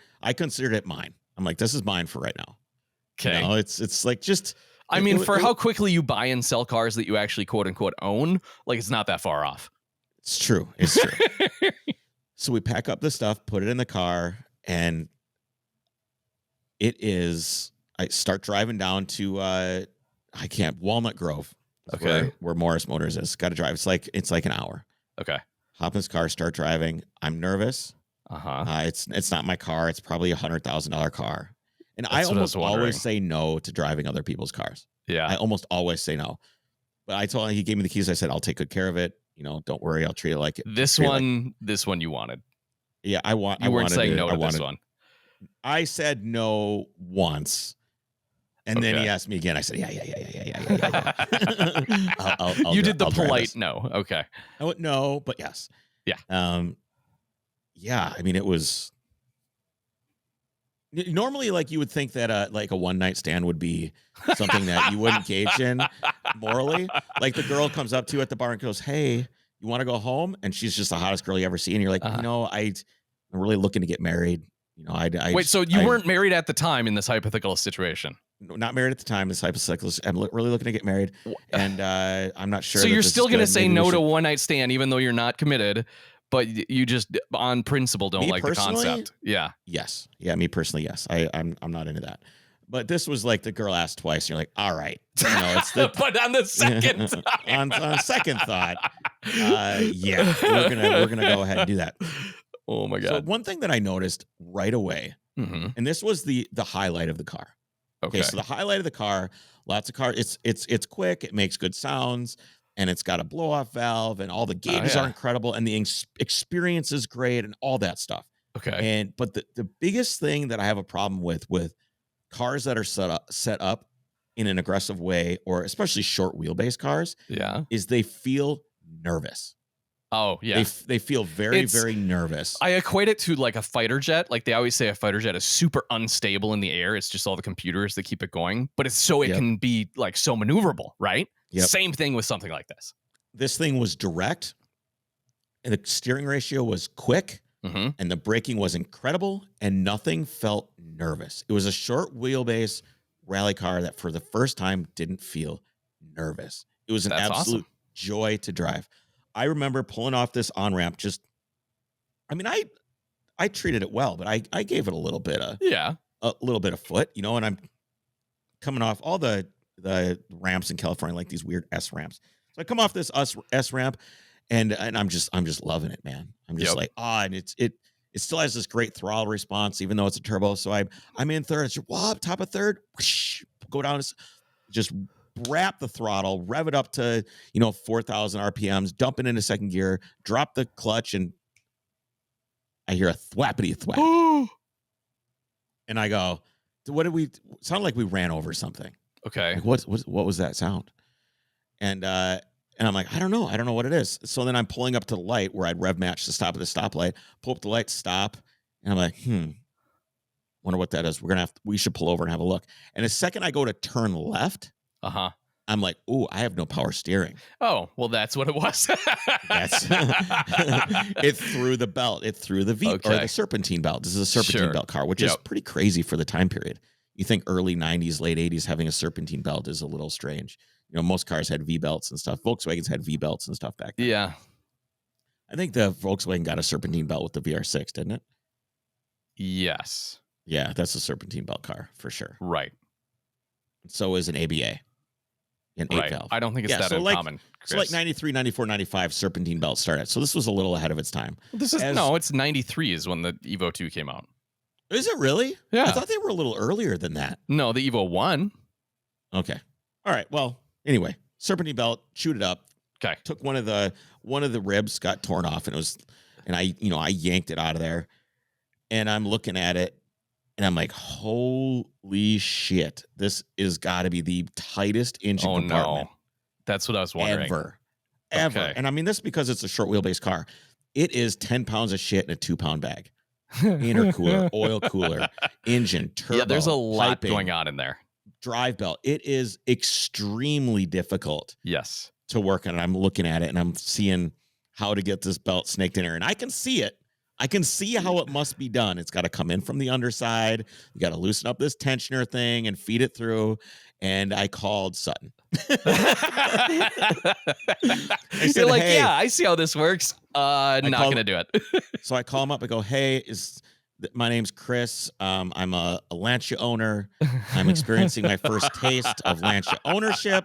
it mine. I'm like, this is mine for right now. Okay. You know, it's like just. I mean, for how quickly you buy and sell cars that you actually quote unquote own, like it's not that far off. It's true. So we pack up the stuff, put it in the car, and I start driving down to Walnut Grove. Okay. Where Morris Motors is. Got to drive. It's like an hour. Okay. Hop in this car, start driving. I'm nervous. It's not my car. It's probably $100,000 car. And I almost always say no to driving other people's cars. Yeah. I almost always say no. But I told him, he gave me the keys. I said, I'll take good care of it. You know, don't worry. I'll treat it like it. This one you wanted. Yeah, I want. You weren't saying no to this one. I said no once. And then he asked me again. I said, yeah. You did the polite no. Okay. I went no, but yes. Yeah. Yeah. I mean, it was normally like you would think that like a one night stand would be something that you wouldn't engage in morally. Like the girl comes up to you at the bar and goes, "Hey, you want to go home?" And she's just the hottest girl you ever see. And you're like, I'm really looking to get married. You know, wait. So you weren't married at the time in this hypothetical situation? Not married at the time. This hypothetical. I'm really looking to get married, and I'm not sure. So you're still going to say no to a one night stand, even though you're not committed, but you just on principle don't like the concept. Yeah. Yes. Yeah. Me personally, yes. I'm not into that. But this was like the girl asked twice, and you're like, all right. You know, it's the but on the second on second thought, yeah, we're gonna go ahead and do that. Oh my God. So one thing that I noticed right away, and this was the highlight of the car. Okay. So the highlight of the car, lots of cars. It's quick. It makes good sounds, and it's got a blow off valve, and all the gauges are incredible, and the experience is great, and all that stuff. Okay. But the biggest thing that I have a problem with cars that are set up in an aggressive way, or especially short wheelbase cars, is they feel nervous. Oh, yeah. They feel very, very nervous. I equate it to like a fighter jet. Like they always say a fighter jet is super unstable in the air. It's just all the computers that keep it going. But it's so it can be like so maneuverable, right? Same thing with something like this. This thing was direct, and the steering ratio was quick, and the braking was incredible, and nothing felt nervous. It was a short wheelbase rally car that for the first time didn't feel nervous. It was an absolute joy to drive. I remember pulling off this on-ramp. I treated it well, but I gave it a little bit of foot, you know, and I'm coming off all the ramps in California, like these weird S ramps. So I come off this S ramp, and I'm just loving it, man. I'm just like, and it still has this great throttle response, even though it's a turbo. So I'm in third. It's top of third, whoosh, go down, just wrap the throttle, rev it up to 4,000 RPMs, dump it into second gear, drop the clutch, and I hear a thwappity thwap. And I go, what did we sound like? We ran over something. Okay. Like, what was that sound? And I'm like, I don't know what it is. So then I'm pulling up to the light where I'd rev match to stop at the stoplight, pull up the light, stop, and I'm like, wonder what that is. We should pull over and have a look. And the second I go to turn left, I'm like, oh, I have no power steering. Oh, well, that's what it was. It threw the belt. It threw the or the serpentine belt. This is a serpentine belt car, which is pretty crazy for the time period. You think early 90s, late 80s, having a serpentine belt is a little strange. Most cars had V-belts and stuff. Volkswagens had V-belts and stuff back then. Yeah. I think the Volkswagen got a serpentine belt with the VR6, didn't it? Yes. Yeah, that's a serpentine belt car for sure. Right. So is an ABA. An 8-valve. I don't think it's that uncommon. So like 93, 94, 95 serpentine belt started. So this was a little ahead of its time. It's 93 is when the Evo 2 came out. Is it really? Yeah. I thought they were a little earlier than that. No, the Evo 1. Okay. All right. Well, anyway, serpentine belt, chewed it up. Okay. Took one of the ribs, got torn off, and I yanked it out of there. And I'm looking at it, and I'm like, holy shit, this is got to be the tightest engine compartment. No. That's what I was wondering. Ever. Okay. And I mean this because it's a short wheelbase car. It is 10 pounds of shit in a 2-pound bag. Intercooler, oil cooler, engine, turbo. Yeah, there's a lot piping, going on in there. Drive belt. It is extremely difficult. Yes. To work on it. I'm looking at it and I'm seeing how to get this belt snaked in there. And I can see it. I can see how it must be done. It's got to come in from the underside. You got to loosen up this tensioner thing and feed it through. And I called Sutton. I said, You're like, hey, yeah, I see how this works. Not going to do it. So I call him up. I go, hey, my name's Kris. I'm a Lancia owner. I'm experiencing my first taste of Lancia ownership.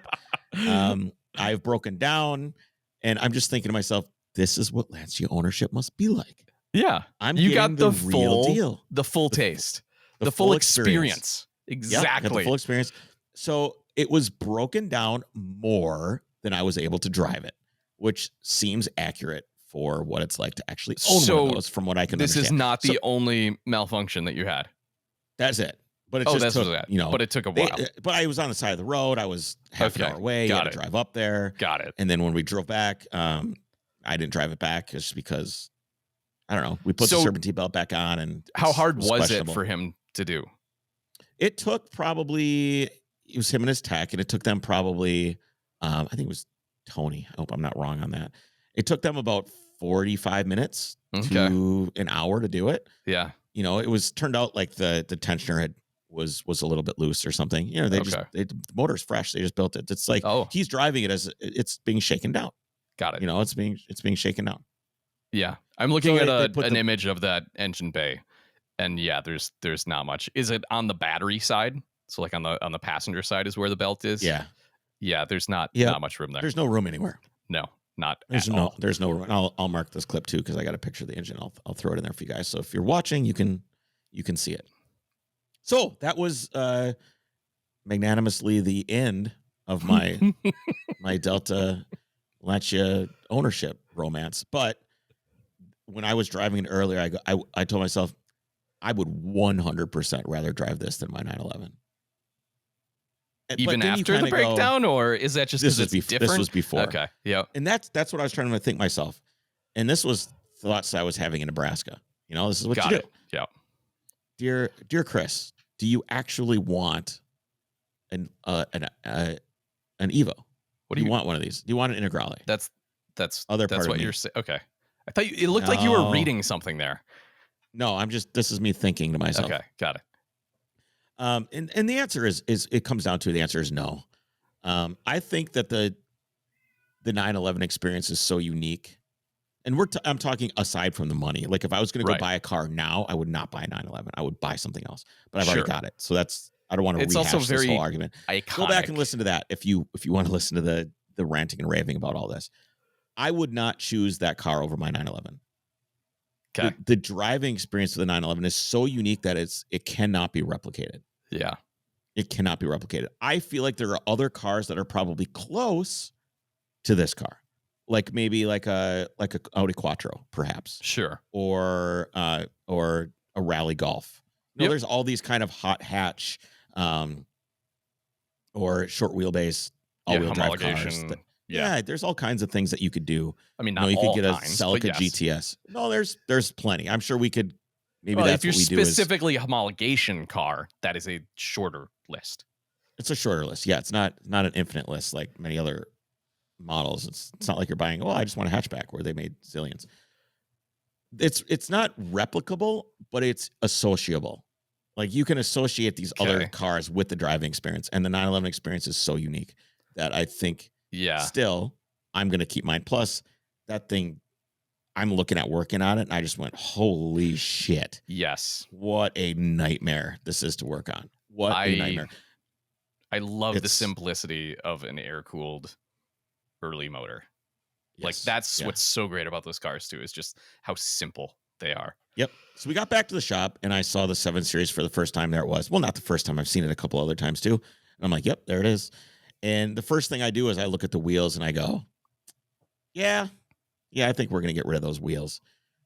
I've broken down. And I'm just thinking to myself, this is what Lancia ownership must be like. Yeah. You got the real deal. The full taste. The full experience. Exactly. Yep, got the full experience. So it was broken down more than I was able to drive it, which seems accurate for what it's like to actually own one of those, from what I can understand. This is not the only malfunction that you had. That's it. But it just took, but it took a while. But I was on the side of the road. I was half an hour away. You had to drive up there. Got it. And then when we drove back, I didn't drive it back just because, I don't know. We put the serpentine belt back on. And how hard was it for him to do? It took probably, it was him and his tech, and it took them probably, I think it was Tony. I hope I'm not wrong on that. It took them about 45 minutes to an hour to do it. Yeah. It was turned out like the tensioner was a little bit loose or something. The motor's fresh. They just built it. It's like he's driving it as it's being shaken down. Got it. It's being shaken down. Yeah. I'm looking at an image of that engine bay, and yeah, there's not much. Is it on the battery side? So like on the passenger side is where the belt is? Yeah. Yeah, there's not much room there. There's no room anywhere. No, not there's at all. There's no room. I'll mark this clip too because I got a picture of the engine. I'll throw it in there for you guys. So if you're watching, you can see it. So that was magnanimously the end of my my Delta Lancia ownership romance. But when I was driving it earlier, I told myself I would 100% rather drive this than my 911. Even after the breakdown, or is that just because it's different? This was before. Okay, yeah. And that's what I was trying to think myself. And this was thoughts I was having in Nebraska. This is what you do. Yeah. Dear Kris, do you actually want an Evo? What do you want? One of these? Do you want an Integrale? That's other that's part what of me. you're saying. Okay, I thought it looked like you were reading something there. No, this is me thinking to myself. Okay, got it. And the answer is it comes down to the answer is no. I think that the 911 experience is so unique, and I'm talking aside from the money. Like if I was going to go buy a car now, I would not buy a 911. I would buy something else. But I've already got it, so I don't want to rehash this whole argument. Iconic. Go back and listen to that if you want to listen to the ranting and raving about all this. I would not choose that car over my 911. Okay. The driving experience of the 911 is so unique that it cannot be replicated. Yeah. It cannot be replicated. I feel like there are other cars that are probably close to this car. Like maybe like a Audi Quattro, perhaps. Sure. Or a Rally Golf. There's all these kind of hot hatch or short wheelbase all-wheel drive cars. There's all kinds of things that you could do. I mean, not you all could get a kinds, Celica GTS. No, there's plenty. I'm sure we could. Maybe that's if what we do. You're specifically homologation car, that is a shorter list. It's a shorter list. Yeah, it's not an infinite list like many other models. It's not like you're buying. I just want a hatchback where they made zillions. It's not replicable, but it's associable. Like you can associate these other cars with the driving experience, and the 911 experience is so unique that I think. Yeah. Still, I'm going to keep mine. Plus, that thing, I'm looking at working on it, and I just went, holy shit. Yes. What a nightmare this is to work on. What a nightmare. I love the simplicity of an air-cooled early motor. Yes, like, that's what's so great about those cars, too, is just how simple they are. Yep. So we got back to the shop, and I saw the 7 Series for the first time. There it was. Well, not the first time. I've seen it a couple other times, too. And I'm like, yep, there it is. And the first thing I do is I look at the wheels and I go, yeah, I think we're going to get rid of those wheels.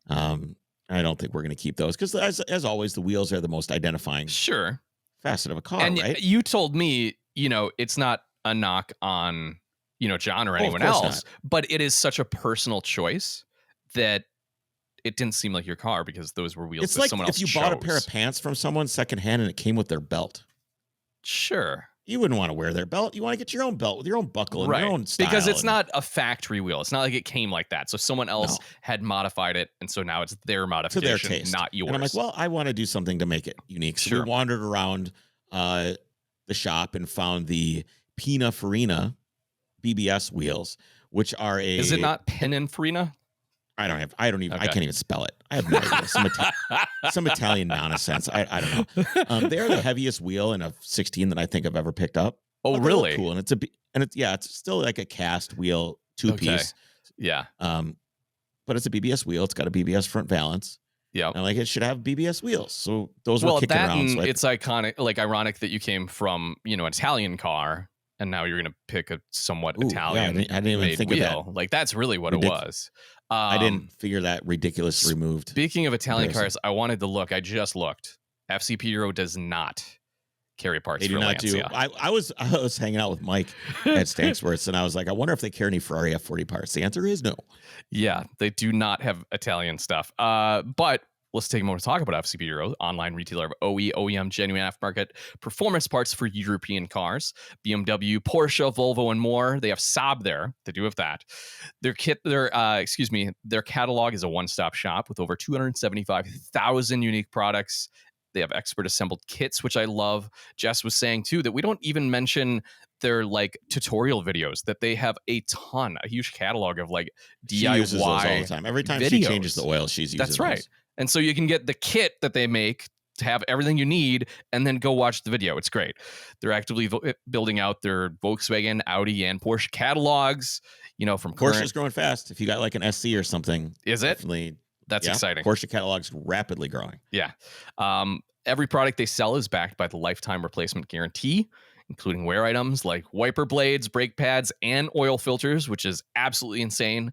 I don't think we're going to keep those because as always, the wheels are the most identifying facet of a car, and right? You told me, it's not a knock on, John or anyone else, but it is such a personal choice that it didn't seem like your car because those were wheels that someone else chose. It's like if you bought a pair of pants from someone secondhand and it came with their belt. Sure. You wouldn't want to wear their belt. You want to get your own belt with your own buckle and your own style. Because it's not a factory wheel. It's not like it came like that. So someone else had modified it, and so now it's their modification, to their taste, not yours. And I'm like, well, I want to do something to make it unique. So we wandered around the shop and found the Pininfarina BBS wheels, which are Is it not Pininfarina? I can't even spell it. I have no idea. Some Italian nonsense. I don't know. They're the heaviest wheel in a 16 that I think I've ever picked up. Oh, really? Cool. And it's still like a cast wheel 2-piece. Yeah. But it's a BBS wheel. It's got a BBS front valance. Yeah. And it should have BBS wheels. So those were kicking around. So it's iconic, like ironic that you came from, an Italian car and now you're going to pick a somewhat Italian. Yeah, I didn't even think wheel. of that. Like that's really what it was. I didn't figure that ridiculously removed. Speaking of Italian cars, I wanted to look. I just looked. FCP Euro does not carry parts for Lancia. I was hanging out with Mike at Stanksworth's, and I was like, I wonder if they carry any Ferrari F40 parts. The answer is no. Yeah, they do not have Italian stuff. But let's take a moment to talk about FCP Euro, online retailer of OE, OEM, genuine aftermarket performance parts for European cars. BMW, Porsche, Volvo, and more. They have Saab there. They do have that. Their catalog is a one-stop shop with over 275,000 unique products. They have expert assembled kits, which I love. Jess was saying too that we don't even mention their tutorial videos, that they have a huge catalog of DIY. She uses those all the time. Every time she changes the oil, she's using That's right. Those. And so you can get the kit that they make to have everything you need and then go watch the video. It's great. They're actively building out their Volkswagen, Audi, and Porsche catalogs, from Porsche's growing fast. If you got an SC or something. Is it? Definitely. That's exciting. Porsche catalog's rapidly growing. Yeah. Every product they sell is backed by the lifetime replacement guarantee. including wear items like wiper blades, brake pads, and oil filters, which is absolutely insane.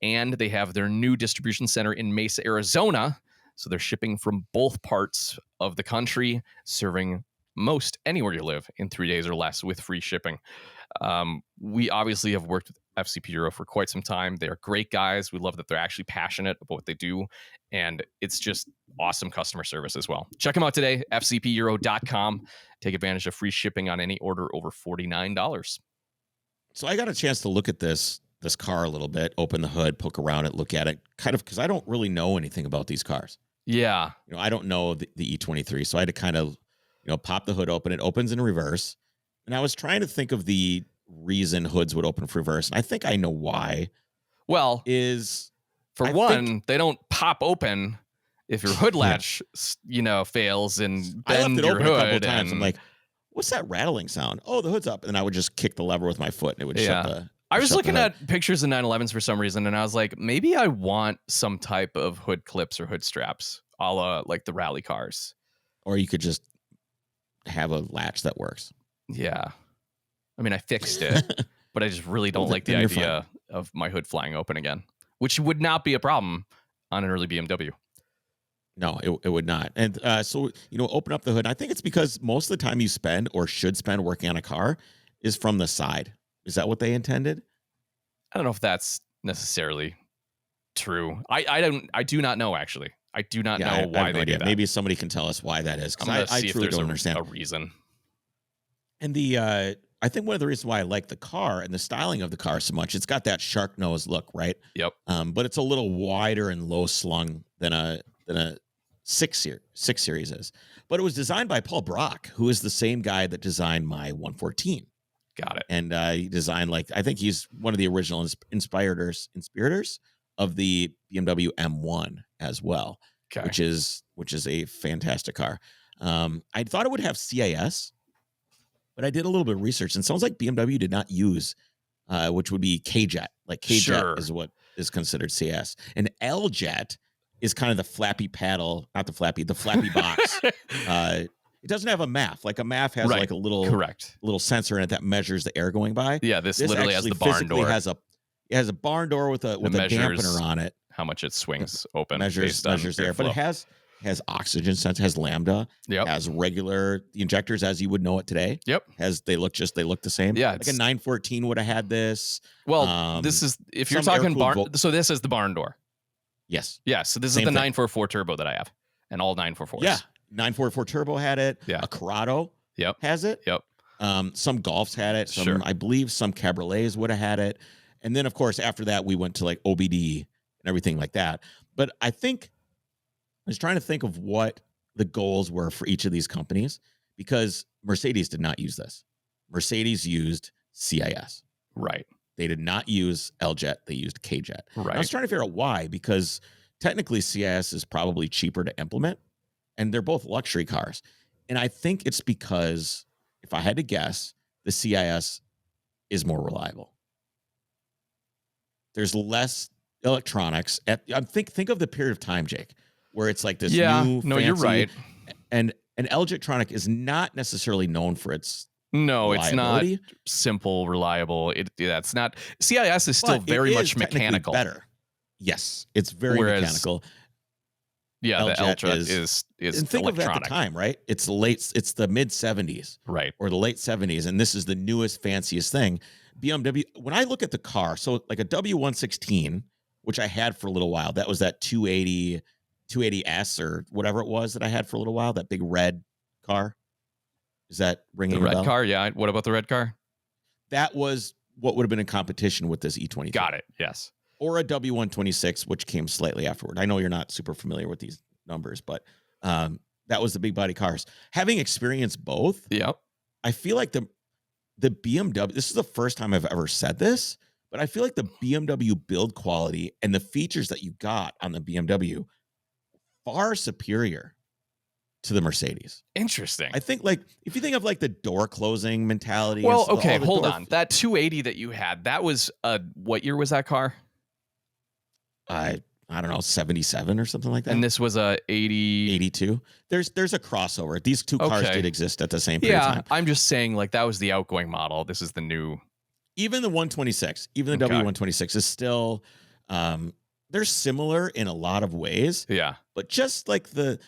And they have their new distribution center in Mesa, Arizona. So they're shipping from both parts of the country, serving most anywhere you live in 3 days or less with free shipping. We obviously have worked with FCP Euro for quite some time. They're great guys. We love that they're actually passionate about what they do. And it's just awesome customer service as well. Check them out today, fcpeuro.com. Take advantage of free shipping on any order over $49. So I got a chance to look at this car a little bit, open the hood, poke around it, look at it, kind of, because I don't really know anything about these cars. Yeah. I don't know the E23, so I had to kind of, pop the hood open. It opens in reverse. And I was trying to think of the reason hoods would open for reverse. And I think I know why. Well, I one, they don't pop open if your hood latch, fails and I left bend it your open hood. a couple of times. I'm like, what's that rattling sound? Oh, the hood's up. And I would just kick the lever with my foot and it would shut the I was looking at pictures of 911s for some reason, and I was like, maybe I want some type of hood clips or hood straps, a la like the rally cars. Or you could just have a latch that works. Yeah. I mean, I fixed it, but I just really don't like the idea of my hood flying open again, which would not be a problem on an early BMW. No, it would not. And so, open up the hood. I think it's because most of the time you spend or should spend working on a car is from the side. Is that what they intended? I don't know if that's necessarily true. I do not know, actually. I do not know why they did that. Maybe somebody can tell us why that is, because I truly don't understand a reason. And I think one of the reasons why I like the car and the styling of the car so much, it's got that shark nose look, right? Yep. But it's a little wider and low slung than a 6 Series is. But it was designed by Paul Brock, who is the same guy that designed my 114. Got it. And he designed, I think he's one of the original inspirators of the BMW M1 as well, which is a fantastic car. I thought it would have CIS, but I did a little bit of research, and it sounds like BMW did not use, which would be K-Jet. Like K-Jet is what is considered CIS. And L-Jet is kind of the flappy box. It doesn't have a MAF. Like a MAF has like a little sensor in it that measures the air going by. Yeah, this literally has the barn door. It has a barn door with a dampener on it. How much it swings open. Measures the air. But it has oxygen sensor, has lambda, has regular the injectors as you would know it today. Yep. They look the same. Yeah. Like a 914 would have had this. Well, this is if you're talking barn. So this is the barn door. Yes. Yeah. So this is the 944 turbo that I have, and all 944s. Yeah. 944 turbo had it. Yeah. A Corrado has it. Yep. Some Golfs had it. I believe some Cabriolets would have had it. And then, of course, after that, we went to like OBD and everything like that. But I was trying to think of what the goals were for each of these companies, because Mercedes did not use this. Mercedes used CIS. Right. They did not use L-Jet. They used K-Jet. Right. I was trying to figure out why, because technically CIS is probably cheaper to implement, and they're both luxury cars. And I think it's because, if I had to guess, the CIS is more reliable. There's less electronics. Think of the period of time, Jake, where it's like this new fancy, you're right. And an L-Jetronic is not necessarily known for its it's not simple, reliable. It's not. CIS is still very much mechanical. Better. Yes, it's very mechanical. Yeah, the Ultra is and think electronic. of it at the time, right? It's the mid 70s, right, or the late 70s, and this is the newest, fanciest thing. BMW. When I look at the car, so like a W116, which I had for a little while, that was that 280S or whatever it was that I had for a little while. That big red car. Is that ringing a bell? The red car, yeah. What about the red car? That was what would have been in competition with this E23. Got it. Yes. Or a W126, which came slightly afterward. I know you're not super familiar with these numbers, but that was the big body cars. Having experienced both, I feel like the BMW, this is the first time I've ever said this, but I feel like the BMW build quality and the features that you got on the BMW far superior to the Mercedes. Interesting. I think, like, if you think of like the door closing mentality. Well, okay, hold on. That 280 that you had, that was what year was that car? I don't know, 77 or something like that. And this was a 82. There's a crossover. These two cars did exist at the same period of time. I'm just saying, like, that was the outgoing model. This is the new. Even the 126, even the W126 is still, they're similar in a lot of ways. Yeah. But just like the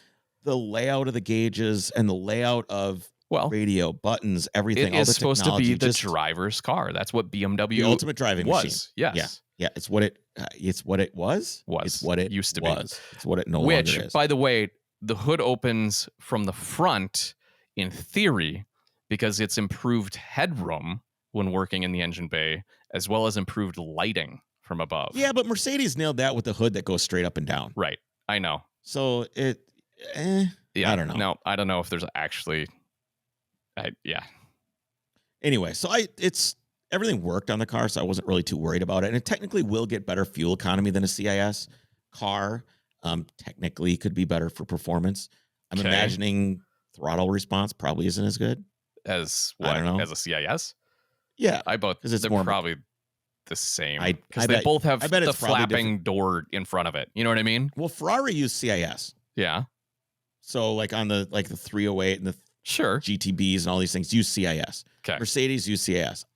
layout of the gauges and the layout of radio, buttons, everything. It is supposed to be the driver's car. That's what BMW the ultimate driving machine. Yes. Yeah. It's what it was. It's what it used to be. It's what it no longer is. Which, by the way, the hood opens from the front in theory because it's improved headroom when working in the engine bay, as well as improved lighting from above. Yeah, but Mercedes nailed that with the hood that goes straight up and down. Right. I know. So I don't know. No, I don't know if there's actually. Anyway, so everything worked on the car, so I wasn't really too worried about it. And it technically will get better fuel economy than a CIS car. Technically could be better for performance. I'm imagining throttle response probably isn't as good as what? I don't know. As a CIS. Yeah, because it's more probably the same. Because they both have the flapping door in front of it. You know what I mean? Well, Ferrari used CIS. Yeah. So like on the 308 and the GTBs and all these things use CIS. Okay. Mercedes use CIS.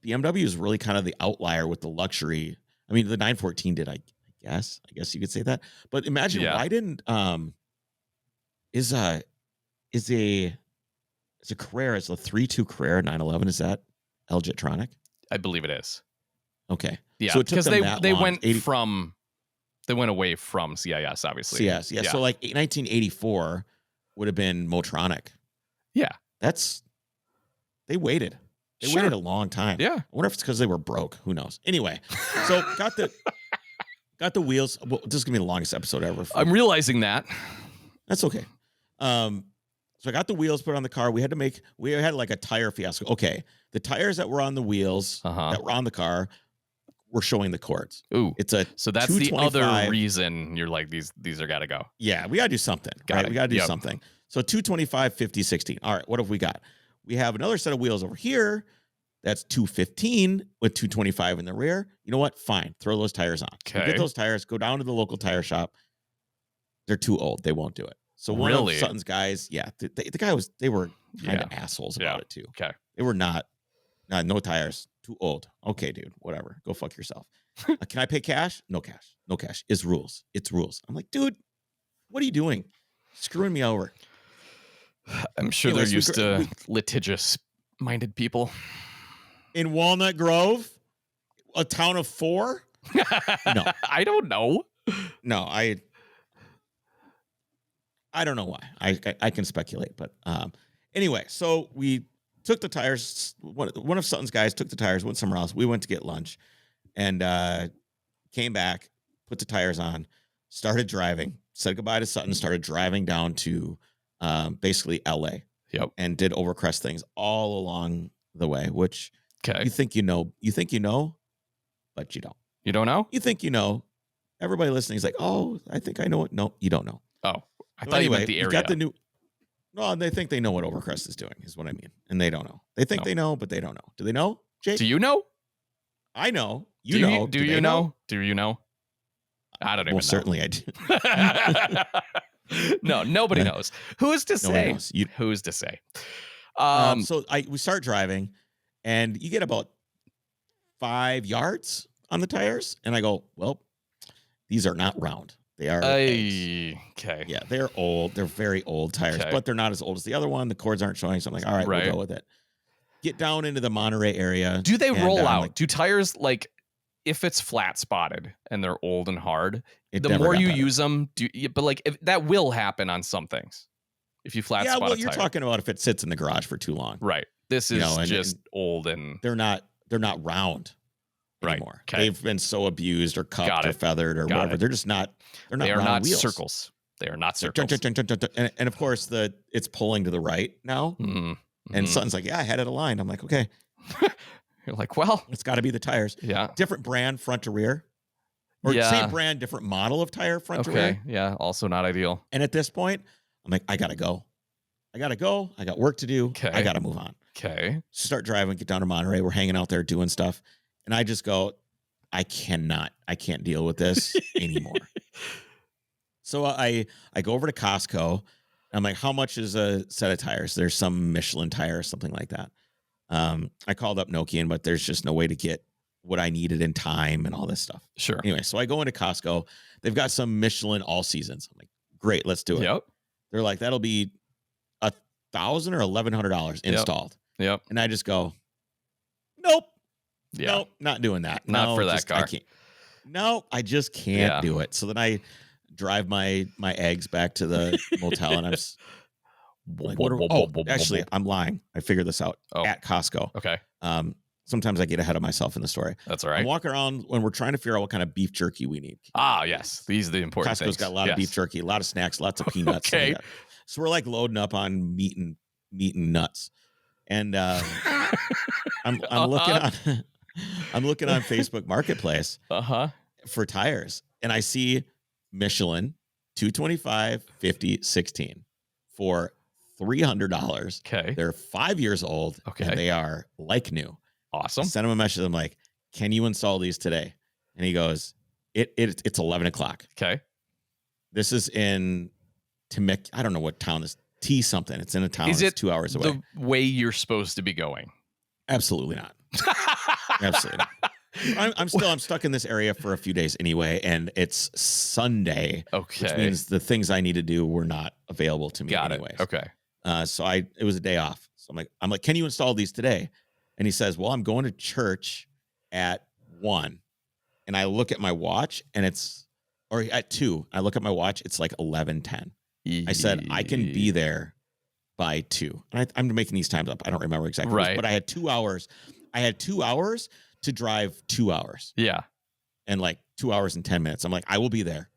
BMW is really kind of the outlier with the luxury. I mean, the 914 did, I guess you could say that. But imagine why didn't is a Carrera, it's a 3.2 Carrera 911. Is that L-Jetronic? I believe it is. Okay. Yeah, so because they went away from CIS, obviously. CIS, yeah. So like 1984 would have been Motronic. Yeah. They waited. They waited a long time. Yeah. I wonder if it's because they were broke. Who knows? Anyway, so got the wheels. Well, this is gonna be the longest episode ever. I'm realizing that. That's okay. So I got the wheels put on the car. We had like a tire fiasco. Okay. The tires that were on the wheels that were on the car were showing the cords. Ooh. So that's the other 225 reason you're like, these are gotta go. Yeah, we gotta do something. We gotta do something. So 225, 50, 16. All right, what have we got? We have another set of wheels over here. That's 215 with 225 in the rear. You know what? Fine. Throw those tires on. Okay. Get those tires. Go down to the local tire shop. They're too old. They won't do it. So one of Sutton's guys, they were kind of assholes about it too. Okay. They were no tires. Too old. Okay, dude. Whatever. Go fuck yourself. Can I pay cash? No cash. No cash. It's rules. It's rules. I'm like, dude, what are you doing? Screwing me over. I'm sure they're used to litigious-minded people. In Walnut Grove, a town of 4? No. I don't know. No, I don't know why. I can speculate, but anyway, so we took the tires. One of Sutton's guys took the tires, went somewhere else. We went to get lunch and came back, put the tires on, started driving, said goodbye to Sutton, started driving down to basically LA. Yep. And did Overcrest things all along the way, which you think you know, but you don't. You don't know? You think you know. Everybody listening is like, oh, I think I know it. No, you don't know. Oh, I thought you meant the area. Got the new. No, they think they know what Overcrest is doing, is what I mean. And they don't know. They think they know, but they don't know. Do they know, Jake? Do you know? I know. Do you know? Do you know? Do you know? I don't even know. Well, certainly I do. No, nobody knows. Who's to say? Who's to say? So we start driving, and you get about 5 yards on the tires, and I go, well, these are not round. They are okay. Yeah, they're old. They're very old tires, but they're not as old as the other one. The cords aren't showing, so I'm like, all right, we'll go with it. Get down into the Monterey area. Do they roll out? Do tires, like, if it's flat spotted and they're old and hard, the more you use them, but like if that will happen on some things. If you flat spot a tire. You're talking about if it sits in the garage for too long. Right. This is just old and they're not round anymore. Okay. They've been so abused or cupped or feathered or whatever. They're just not. They are not circles. They are not circles. And of course it's pulling to the right now. Mm-hmm. And Sutton's like, yeah, I had it aligned. I'm like, okay. You're like, well, it's got to be the tires. Yeah. Different brand front to rear. Or same brand, different model of tire front to rear. Yeah. Also not ideal. And at this point, I'm like, I got to go. I got work to do. Okay. I got to move on. Okay. Start driving, get down to Monterey. We're hanging out there doing stuff. And I just go, I can't deal with this anymore. So I go over to Costco. I'm like, how much is a set of tires? There's some Michelin tire or something like that. I called up Nokian, but there's just no way to get what I needed in time and all this stuff. Sure. Anyway, so I go into Costco. They've got some Michelin all seasons. I'm like, great, let's do it. Yep. They're like, that'll be $1,000 or $1,100 installed. Yep. And I just go, nope. Yeah. Nope, not doing that. Not for that just, car. I can't. No, I just can't do it. So then I drive my eggs back to the motel, and I'm like, actually, I'm lying. I figured this out at Costco. Okay. Sometimes I get ahead of myself in the story. That's all right. I'm walking around when we're trying to figure out what kind of beef jerky we need. Ah, yes. These are the important Costco's things. got a lot of beef jerky, a lot of snacks, lots of peanuts. Okay. So we're like loading up on meat and nuts. And I'm looking on I'm looking on Facebook Marketplace for tires, and I see Michelin 225 50 16 for $300. Okay. They're 5 years old. Okay. And they are like new. Awesome. I sent him a message. I'm like, can you install these today? And he goes, it's 11 o'clock. Okay. This is in Temecula. I don't know what town this T something. It's in a town. Is it's it 2 hours away? The way you're supposed to be going? Absolutely not. Absolutely not. I'm stuck in this area for a few days anyway, and it's Sunday. Okay. Which means the things I need to do were not available to me Got anyways. it. Okay. So it was a day off. So I'm like, can you install these today? And he says, well, I'm going to church at 1. And I look at my watch, and or at 2. I look at my watch, it's like 11:10. I said, I can be there by 2. And I'm making these times up. I don't remember exactly. Right. But I had 2 hours. I had 2 hours to drive 2 hours. Yeah. And like 2 hours and 10 minutes. I'm like, I will be there.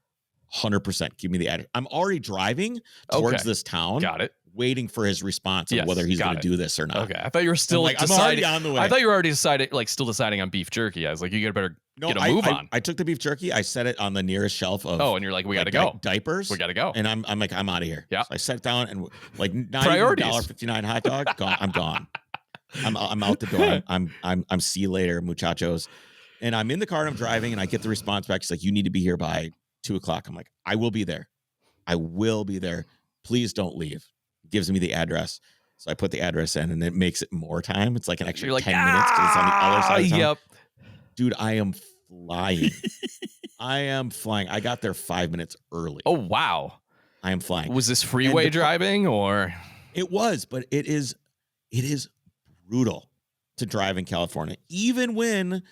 100%. Give me the address. I'm already driving towards this town. Got it. Waiting for his response of whether he's going to do this or not. Okay. I thought you were still I'm already on the way. I thought you were already still deciding on beef jerky. I was like, you better get a move on. I took the beef jerky. I set it on the nearest shelf of. Oh, and you're like, we got to go. Diapers. We got to go. And I'm like, I'm out of here. Yeah. So I sat down and like not Priorities. even $1.59 hot dog. Gone. I'm gone. I'm out the door. I'm see you later, muchachos. And I'm in the car and I'm driving, and I get the response back. She's like, you need to be here by 2 o'clock. I'm like, I will be there. I will be there. Please don't leave. Gives me the address. So I put the address in, and it makes it more time. It's like an extra 10 minutes because it's on the other side of town. Yep. Dude, I am flying. I am flying. I got there 5 minutes early. Oh, wow. I am flying. Was this freeway driving or? It was, but it is brutal to drive in California, even when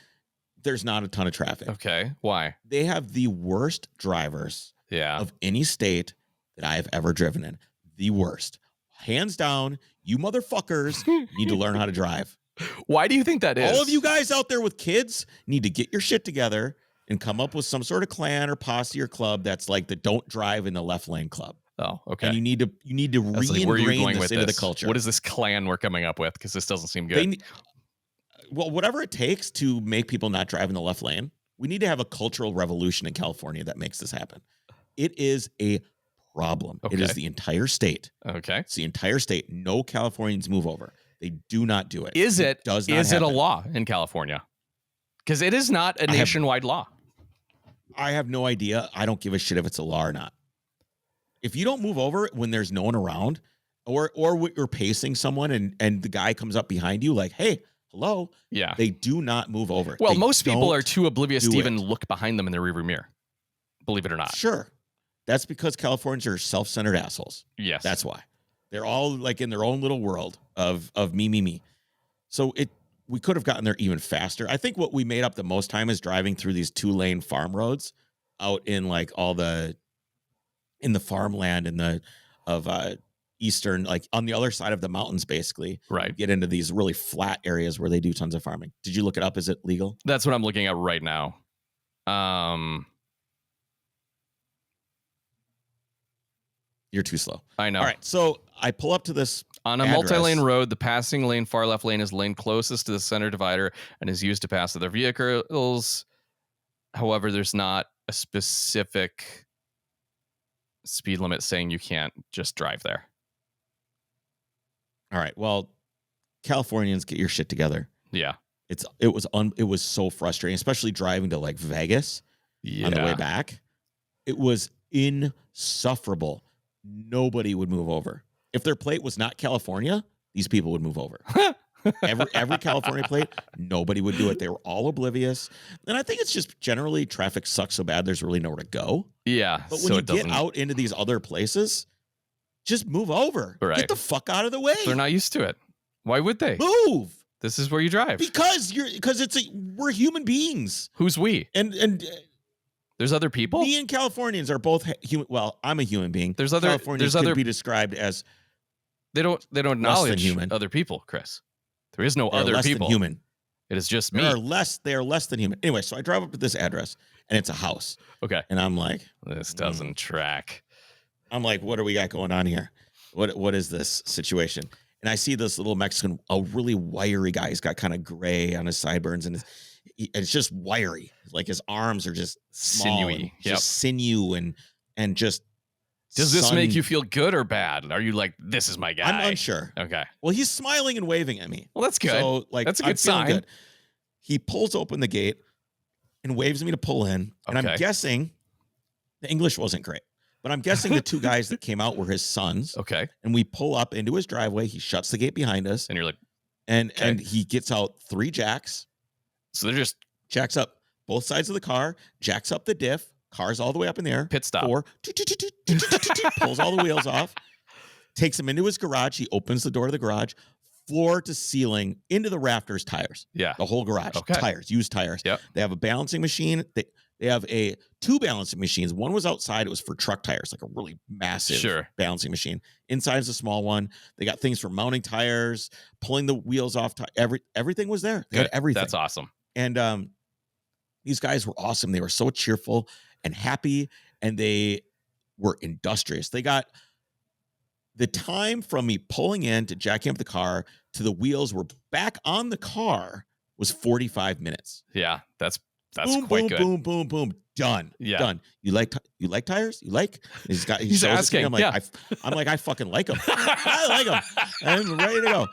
there's not a ton of traffic. Okay. Why? They have the worst drivers of any state that I have ever driven in. The worst. Hands down, you motherfuckers need to learn how to drive. Why do you think that is? All of you guys out there with kids need to get your shit together and come up with some sort of clan or posse or club that's like the don't drive in the left lane club. Oh, okay. And you need to re-ingrain this into the culture. What is this clan we're coming up with? Because this doesn't seem good. Whatever it takes to make people not drive in the left lane, we need to have a cultural revolution in California that makes this happen. It is a problem. Okay. It is the entire state. Okay. It's the entire state. No Californians move over. They do not do it. Is it happen. It a law in California? Because it is not a nationwide law. I have no idea. I don't give a shit if it's a law or not. If you don't move over when there's no one around, or you're pacing someone and the guy comes up behind you like, hey, hello. Yeah. They do not move over. Well, most people are too oblivious to even look behind them in their rearview mirror. Believe it or not. Sure. That's because Californians are self-centered assholes. Yes. That's why. They're all like in their own little world of me. So we could have gotten there even faster. I think what we made up the most time is driving through these 2-lane farm roads out in like in the farmland of eastern, like on the other side of the mountains, basically. Right. You get into these really flat areas where they do tons of farming. Did you look it up? Is it legal? That's what I'm looking at right now. You're too slow. I know. All right. So I pull up to this on a multi-lane road. The passing lane, far left lane, is lane closest to the center divider and is used to pass other vehicles. However, there's not a specific speed limit saying you can't just drive there. All right. Well, Californians, get your shit together. Yeah. It was so frustrating, especially driving to like Vegas on the way back. It was insufferable. Nobody would move over. If their plate was not California, these people would move over. Every California plate, nobody would do it. They were all oblivious. And I think it's just generally traffic sucks so bad there's really nowhere to go. Yeah. But when you get out into these other places, just move over. Right. Get the fuck out of the way. They're not used to it. Why would they? Move. This is where you drive. Because we're human beings. Who's we? And there's other people? Me and Californians are both human. Well, I'm a human being. Californians could be described as they don't acknowledge other people, Chris. There is no other less people. Than human. It is just me. They are less than human. Anyway, so I drive up to this address and it's a house. Okay. And I'm like, this doesn't track. I'm like, what do we got going on here? What is this situation? And I see this little Mexican, a really wiry guy. He's got kind of gray on his sideburns and it's just wiry. Like his arms are just sinewy, just sinew and just. Does this make you feel good or bad? Are you like, this is my guy? I'm unsure. Okay. Well, he's smiling and waving at me. Well, that's good. So, like, that's a good sign. Good. He pulls open the gate and waves me to pull in. And I'm guessing the English wasn't great, but I'm guessing the two guys that came out were his sons. Okay. And we pull up into his driveway. He shuts the gate behind us. And you're like, and he gets out 3 jacks. So they're just jacks up both sides of the car, jacks up the diff. Car's all the way up in the air. Pit stop. 4, pulls all the wheels off, takes him into his garage. He opens the door to the garage, floor to ceiling, into the rafters, tires. Yeah. The whole garage. Okay. Tires, used tires. Yep. They have a balancing machine. They have 2 balancing machines. One was outside. It was for truck tires, like a really massive balancing machine. Inside is a small one. They got things for mounting tires, pulling the wheels off. Everything was there. They had everything. That's awesome. And these guys were awesome. They were so cheerful and happy, and they were industrious. They got the time from me pulling in to jacking up the car to the wheels were back on the car was 45 minutes. Yeah, that's boom, quite boom, good. Boom, boom, boom, done. Yeah, done. You like tires? You like? He's asking. I'm like, I'm like, I fucking like them. I like them. I'm ready to go.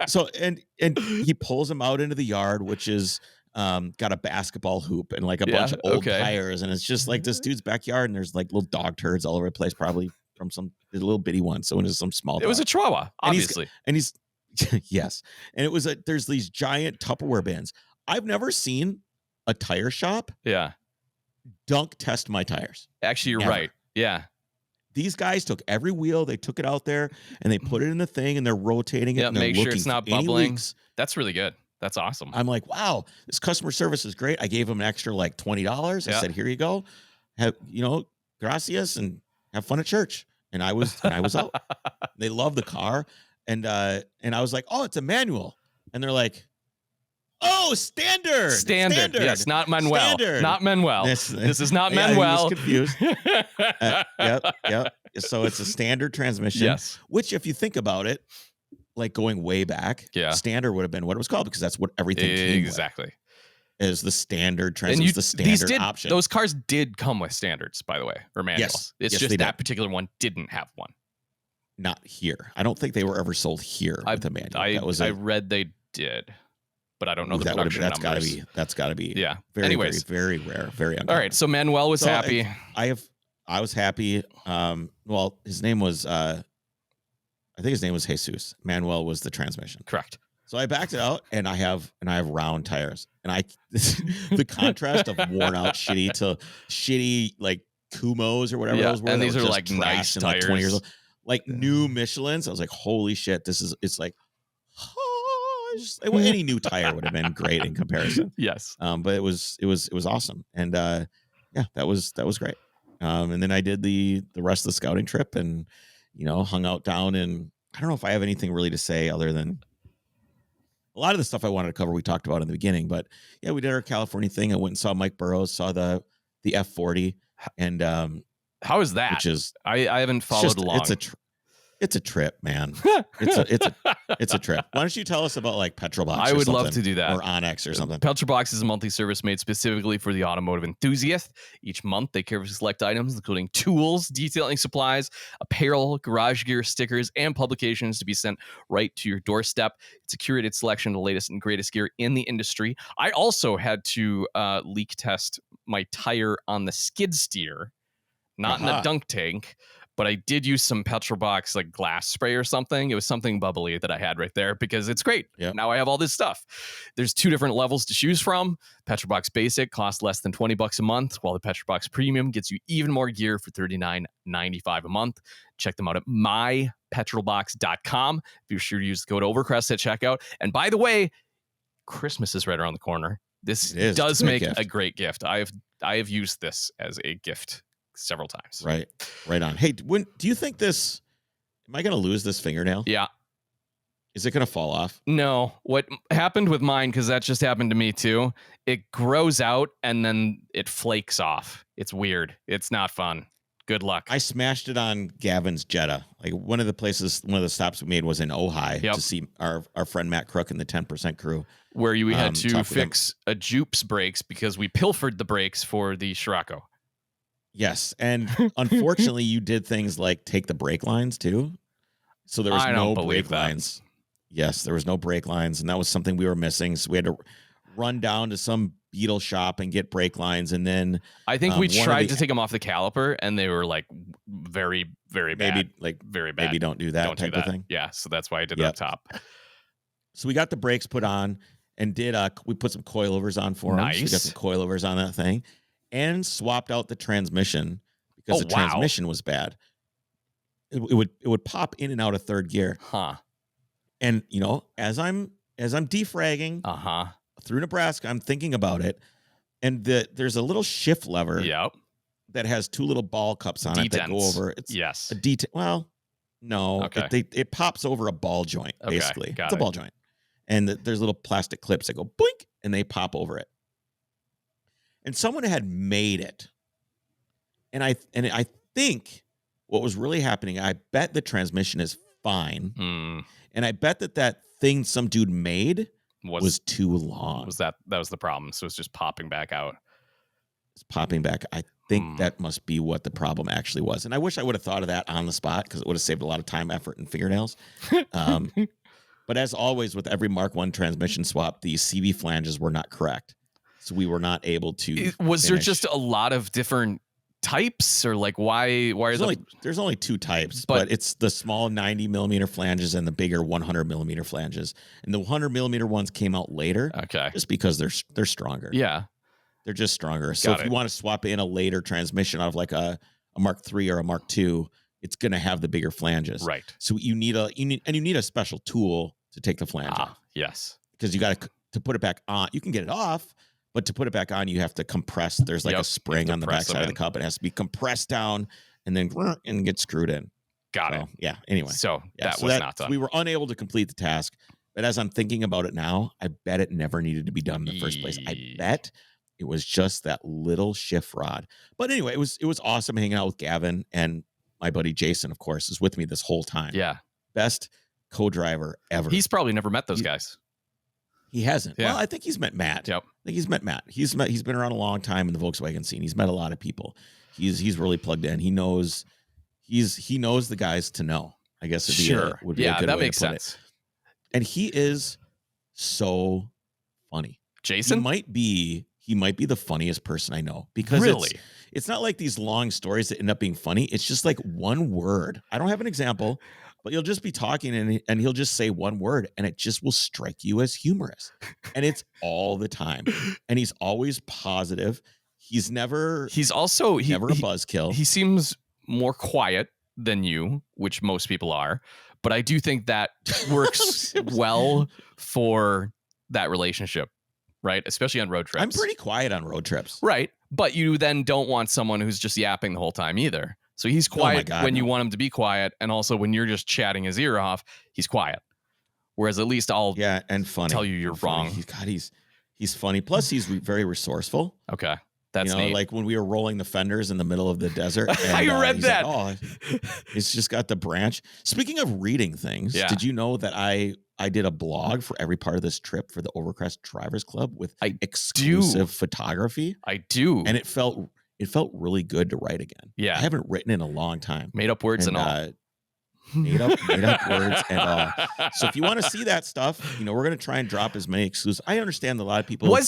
So and he pulls them out into the yard, which is. Got a basketball hoop and like a bunch of old tires, and it's just like this dude's backyard, and there's like little dog turds all over the place, probably from some little bitty one. So it was some small. It was a Chihuahua, obviously, and he's yes, and it was there's these giant Tupperware bins. I've never seen a tire shop, dunk test my tires. Actually, you're right. Yeah, these guys took every wheel, they took it out there, and they put it in the thing, and they're rotating it. Yeah, and they're make sure it's not bubbling. That's really good. That's awesome. I'm like, wow, this customer service is great. I gave him an extra like $20. I said, here you go. Have, gracias and have fun at church. And I was out. They love the car. And I was like, oh, it's a manual. And they're like, oh, standard. Yes, not Manuel. Standard. Not Manuel. This is not Manuel. I was confused. Yep. So it's a standard transmission. Yes. Which, if you think about it, like going way back, standard would have been what it was called because that's what everything came with. Is the standard transmission, the standard option. Those cars did come with standards, by the way, or manuals. Yes. It's just that particular one didn't have one. Not here. I don't think they were ever sold here with a manual. I read they did, but I don't know the production numbers. That's got to be. Yeah. Very, Anyways, very, very rare. Very uncommon. All right. So Manuel was happy. I was happy. Well, his name was. I think his name was Jesus. Manuel was the transmission. Correct. So I backed it out, and I have round tires, and the contrast of worn out shitty to shitty like Kumos or whatever those were. And these are like nice tires, like 20 years old, like new Michelins. I was like, holy shit, it's like, any new tire would have been great in comparison. Yes. But it was awesome, and that was great. And then I did the rest of the scouting trip, and hung out down, and I don't know if I have anything really to say other than a lot of the stuff I wanted to cover we talked about in the beginning. But yeah, we did our California thing. I went and saw Mike Burrows, saw the F40, and how is that? Which is I haven't followed along. It's a trip, man. It's a trip. Why don't you tell us about like Petrobox? I would love to do that. Or Onyx or something. Petrobox is a monthly service made specifically for the automotive enthusiast. Each month, they carefully select items, including tools, detailing supplies, apparel, garage gear, stickers, and publications to be sent right to your doorstep. It's a curated selection of the latest and greatest gear in the industry. I also had to leak test my tire on the skid steer, not in the dunk tank. But I did use some Petrobox like glass spray or something. It was something bubbly that I had right there because it's great. Yep. Now I have all this stuff. There's 2 different levels to choose from. Petrobox Basic costs less than $20 a month, while the Petrobox Premium gets you even more gear for $39.95 a month. Check them out at mypetrobox.com. Be sure to use the code Overcrest at checkout. And by the way, Christmas is right around the corner. This does make a great gift. I have used this as a gift several times. Right on. Hey, do you think this? Am I going to lose this fingernail? Yeah. Is it going to fall off? No. What happened with mine, because that just happened to me too, it grows out and then it flakes off. It's weird. It's not fun. Good luck. I smashed it on Gavin's Jetta. Like one of the stops we made was in Ojai to see our friend Matt Crook and the 10% crew. Where we had to fix a Jupe's brakes because we pilfered the brakes for the Scirocco. Yes, and unfortunately, you did things like take the brake lines too. So there was no brake lines. Yes, there was no brake lines, and that was something we were missing. So we had to run down to some Beetle shop and get brake lines, and then I think we tried to take them off the caliper, and they were like very, very bad. Maybe like very bad. Maybe don't do that type of thing. Yeah, so that's why I did it up top. So we got the brakes put on, and we put some coilovers on for them. So we got some coilovers on that thing. And swapped out the transmission because the transmission was bad. It would pop in and out of third gear. And you know, as I'm defragging through Nebraska, I'm thinking about it. And there's a little shift lever that has 2 little ball cups on it that go over. It's a detail. Well, no, it pops over a ball joint, basically. It's a ball joint. And there's little plastic clips that go boink and they pop over it. And someone had made it. And I think what was really happening, I bet the transmission is fine. And I bet that thing some dude made was too long. That was the problem. So it's just popping back out. It's popping back. I think that must be what the problem actually was. And I wish I would have thought of that on the spot because it would have saved a lot of time, effort, and fingernails. But as always, with every Mark I transmission swap, the CV flanges were not correct. So we were not able to. Was there just a lot of different types, or like why there's only 2 types, but it's the small 90 millimeter flanges and the bigger 100 millimeter flanges, and the 100 millimeter ones came out later. Just because they're stronger. Yeah, they're just stronger. So if you want to swap in a later transmission out of like a Mark III or a Mark II, it's going to have the bigger flanges. Right. So you need a special tool to take the flange off. Yes, because you got to put it back on. You can get it off. But to put it back on, you have to compress. There's like a spring on the backside of the cup. It has to be compressed down and then get screwed in. Got it. Yeah. Anyway. That was not done. We were unable to complete the task. But as I'm thinking about it now, I bet it never needed to be done in the first place. I bet it was just that little shift rod. But anyway, it was awesome hanging out with Gavin, and my buddy Jason, of course, is with me this whole time. Yeah. Best co-driver ever. He's probably never met those guys. He hasn't. Yeah. Well, I think he's met Matt. Yep. I think he's met Matt. He's been around a long time in the Volkswagen scene. He's met a lot of people. He's really plugged in. He knows the guys to know. I guess would be a good that way makes to put sense. it. And he is so funny. Jason? He might be the funniest person I know, because it's not like these long stories that end up being funny. It's just like one word. I don't have an example, but you'll just be talking and he'll just say one word and it just will strike you as humorous. And it's all the time. And he's always positive. He's never a buzzkill. He seems more quiet than you, which most people are. But I do think that works well for that relationship, right? Especially on road trips. I'm pretty quiet on road trips. Right. But you then don't want someone who's just yapping the whole time either. So he's quiet when you want him to be quiet. And also when you're just chatting his ear off, he's quiet. Whereas at least I'll and funny. Tell you you're wrong. He's funny. Plus he's very resourceful. Okay. That's neat. like when we were rolling the fenders in the middle of the desert. And, I read that. Like, it's just got the branch. Speaking of reading things, did you know that I did a blog for every part of this trip for the Overcrest Drivers Club with exclusive photography? I do. And it felt really good to write again. Yeah. I haven't written in a long time. Made up words and all. Made up words and all. So if you want to see that stuff, we're going to try and drop as many exclusives. I understand that a lot of people are in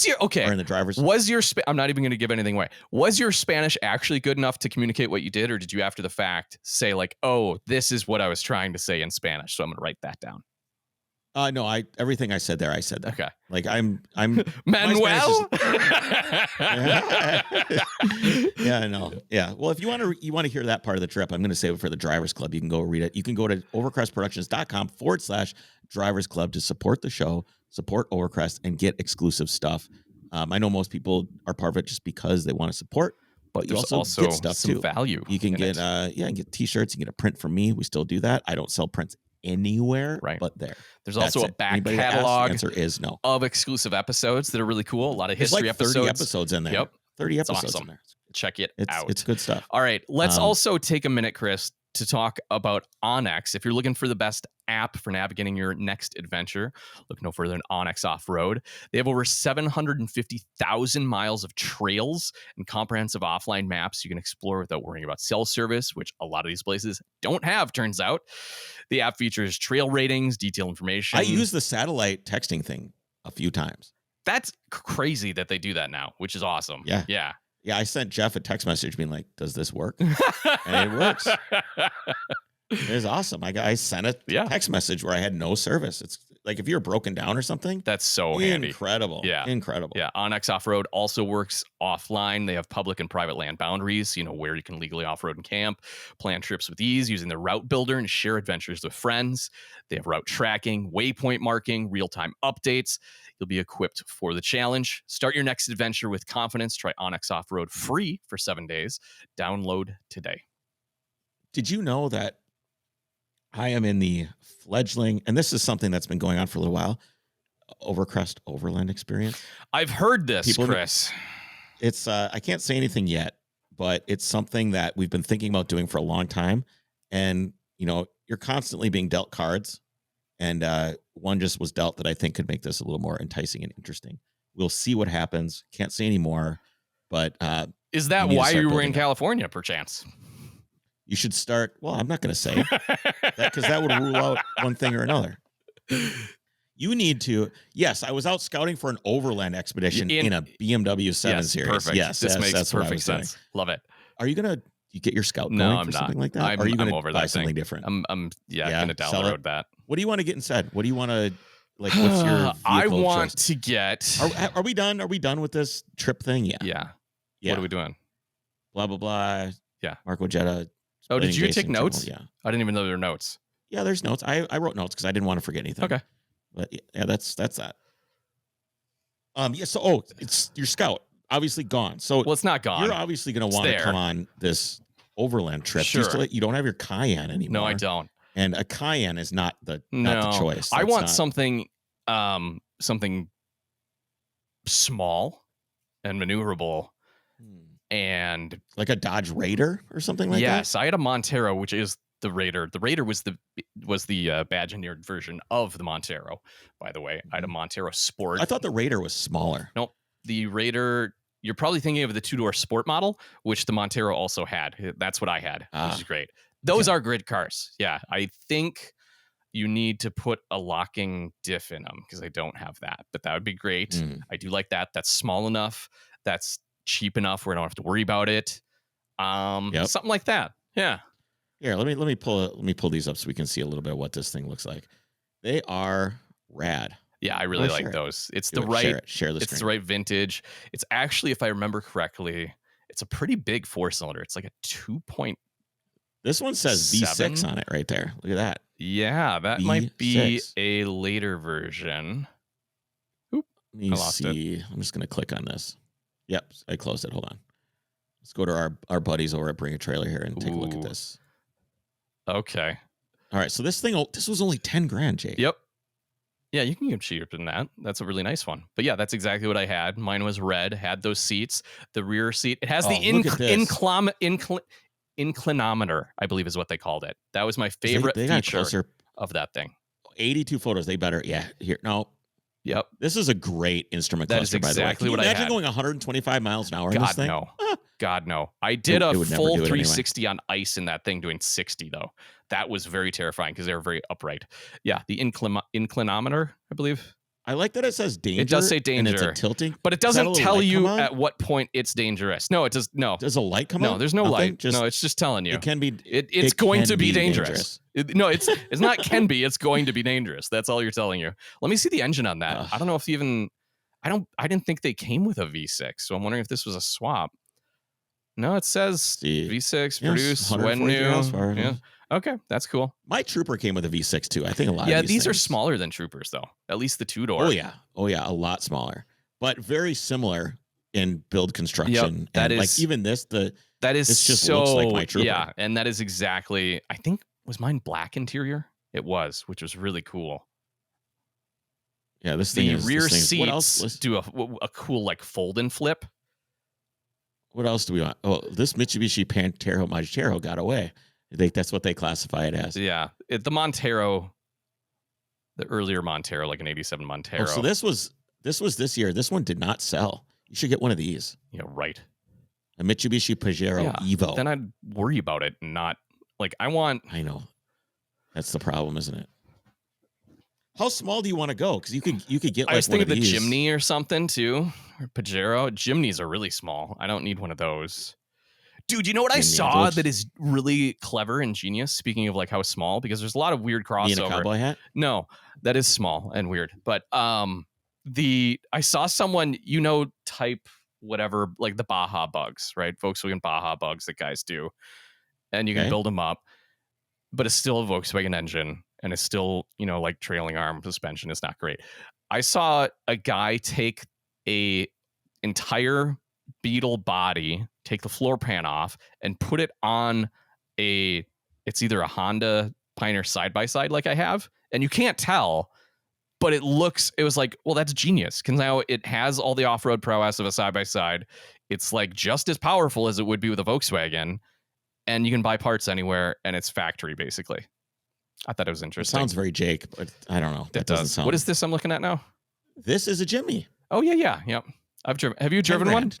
the drivers. I'm not even going to give anything away. Was your Spanish actually good enough to communicate what you did, or did you after the fact say like, oh, this is what I was trying to say in Spanish, so I'm going to write that down? No, everything I said there, I said that. Okay. Like I'm Manuel. Yeah, I know. Yeah. Well, if you want to hear that part of the trip, I'm going to save it for the Drivers Club. You can go read it. You can go to overcrestproductions.com/Drivers Club to support the show, support Overcrest, and get exclusive stuff. I know most people are part of it just because they want to support, but you also get stuff some too. Value. You can get you can get t-shirts. You can get a print from me. We still do that. I don't sell prints anywhere but there. There's also a back catalog the answer is no. of exclusive episodes that are really cool. A lot of history like 30 episodes in there. Yep. 30 episodes awesome. in there. Check it out. It's good stuff. All right. Let's also take a minute, Kris, to talk about Onyx. If you're looking for the best app for navigating your next adventure, look no further than Onyx Off-Road. They have over 750,000 miles of trails and comprehensive offline maps you can explore without worrying about cell service, which a lot of these places don't have, turns out. The app features trail ratings, detailed information. I use the satellite texting thing a few times. That's crazy that they do that now, which is awesome. Yeah. Yeah. Yeah, I sent Jeff a text message being like, does this work? And it works. It is awesome. I sent a text message where I had no service. It's like if you're broken down or something. That's so handy. Incredible. Yeah. Incredible. Yeah. Onyx Off-Road also works offline. They have public and private land boundaries, so where you can legally off-road and camp, plan trips with ease using the route builder and share adventures with friends. They have route tracking, waypoint marking, real-time updates. You'll be equipped for the challenge. Start your next adventure with confidence. Try Onyx Off-Road free for 7 days. Download today. Did you know that I am in the fledgling, and this is something that's been going on for a little while, Overcrest Overland experience? I've heard this, Kris. It's I can't say anything yet, but it's something that we've been thinking about doing for a long time. And, you're constantly being dealt cards. And one just was dealt that I think could make this a little more enticing and interesting. We'll see what happens. Can't say anymore. But is that why you were in California, perchance? You should start. Well, I'm not going to say that because that would rule out one thing or another. You need to. Yes, I was out scouting for an overland expedition in a BMW 7 Series. Perfect. Yes, this makes that's perfect sense. Doing. Love it. Are you going to get your scout going I'm for not. something like that? Or are you going to buy something different? I'm going to download that. What do you want to get instead? What do you want to like? What's your I want to get. Are we done? Are we done with this trip thing? Yeah. What are we doing? Blah blah blah. Yeah. Marco Jetta. Oh, did you take notes? Yeah. I didn't even know there were notes. Yeah, there's notes. I wrote notes because I didn't want to forget anything. Okay. But yeah, that's that. So it's your scout obviously gone. So it's not gone. You're obviously going to want to come on this overland trip. Sure. You don't have your Cayenne anymore. No, I don't. And a Cayenne is not the choice. I want something small and maneuverable. And like a Dodge Raider or something like that. Yes, I had a Montero, which is the Raider. The Raider was the badge engineered version of the Montero. By the way, I had a Montero Sport. I thought the Raider was smaller. No, the Raider. You're probably thinking of the 2-door Sport model, which the Montero also had. That's what I had, which is great. Those are grid cars. Yeah, I think you need to put a locking diff in them because I don't have that, but that would be great. I do like that. That's small enough. That's cheap enough where I don't have to worry about it. Something like that. Yeah. Yeah. Let me pull these up so we can see a little bit of what this thing looks like. They are rad. Yeah, I really like those. It's the right vintage. It's actually, if I remember correctly, it's a pretty big 4-cylinder. It's like a 2. This one says V6 on it right there. Look at that. Yeah, that might be a later version. Oop, let me see. I'm just going to click on this. Yep, I closed it. Hold on. Let's go to our buddies over at Bring a Trailer here and take a look at this. Okay. All right, so this was only $10,000, Jake. Yep. Yeah, you can get cheaper than that. That's a really nice one. But yeah, that's exactly what I had. Mine was red, had those seats, the rear seat. It has the look at this. inclinometer, I believe is what they called it. That was my They favorite got feature closer. of that thing. 82 photos. They better. Yeah. Here. No. Yep. This is a great instrument That is cluster, by the way. exactly Can you what I imagine had. going 125 miles an hour in this God thing? no. God no. I did a it would never full do it anyway. 360 on ice in that thing doing 60 though. That was very terrifying because they were very upright. Yeah, the inclinometer, I believe. I like that it says danger. It does say And danger. it's a tilting. But it Does that doesn't little tell light you come on? at what point it's dangerous. No, it does. No. Does a light come on? No, there's no Nothing? light. Just, No, it's just telling you. It can be. It's it going can to be be dangerous. No, it's not can be. It's going to be dangerous. That's all you're telling you. Let me see the engine on that. Ugh. I don't know if even. I didn't think they came with a V6, so I'm wondering if this was a swap. No, it says See. V6 Yes, produced when 143 new. horsepower. Yeah. Okay, that's cool. My Trooper came with a V6 too. I think a lot Yeah, of these are things. smaller than Troopers though. At least the 2-door. Oh yeah, a lot smaller, but very similar in build construction. that and like is- even this That is This just so looks like my Trooper. Yeah, and that is exactly. I think was mine black interior. It was, which was really cool. yeah this thing The is rear this thing is- what else? seats do a cool like fold and flip. What else do we want? Oh, this Mitsubishi Pantero got away. That's what they classify it as. Yeah, the Montero, the earlier Montero, like an '87 Montero. Oh, so this was this year. This one did not sell. You should get one of these. Yeah, right. A Mitsubishi Pajero Yeah, Evo. Then I'd worry about it, and not like I want. I know. That's the problem, isn't it? How small do you want to go? Because you could get like I was one thinking of the these. Jimny or something too, or Pajero. Jimneys are really small. I don't need one of those. Dude, you know what I Jimny, saw those- that is really clever and genius? Speaking of like how small, because there's a lot of weird Me in a crossover. cowboy hat. No, that is small and weird. But I saw someone, type whatever, like the Baja bugs, right? Volkswagen Baja bugs that guys do. And you can Okay. build them up, but it's still a Volkswagen engine and it's still, like trailing arm suspension is not great. I saw a guy take a entire Beetle body, take the floor pan off and put it on it's either a Honda Pioneer side-by-side like I have, and you can't tell, but it was like, well, that's genius because now it has all the off-road prowess of a side-by-side. It's like just as powerful as it would be with a Volkswagen, and you can buy parts anywhere, and it's factory basically. I thought it was It interesting. sounds very Jake, but I don't know. That doesn't does. sound. What is this I'm looking at now? This is a Jimny. Oh yeah. Yep. I've driven. Have you driven one?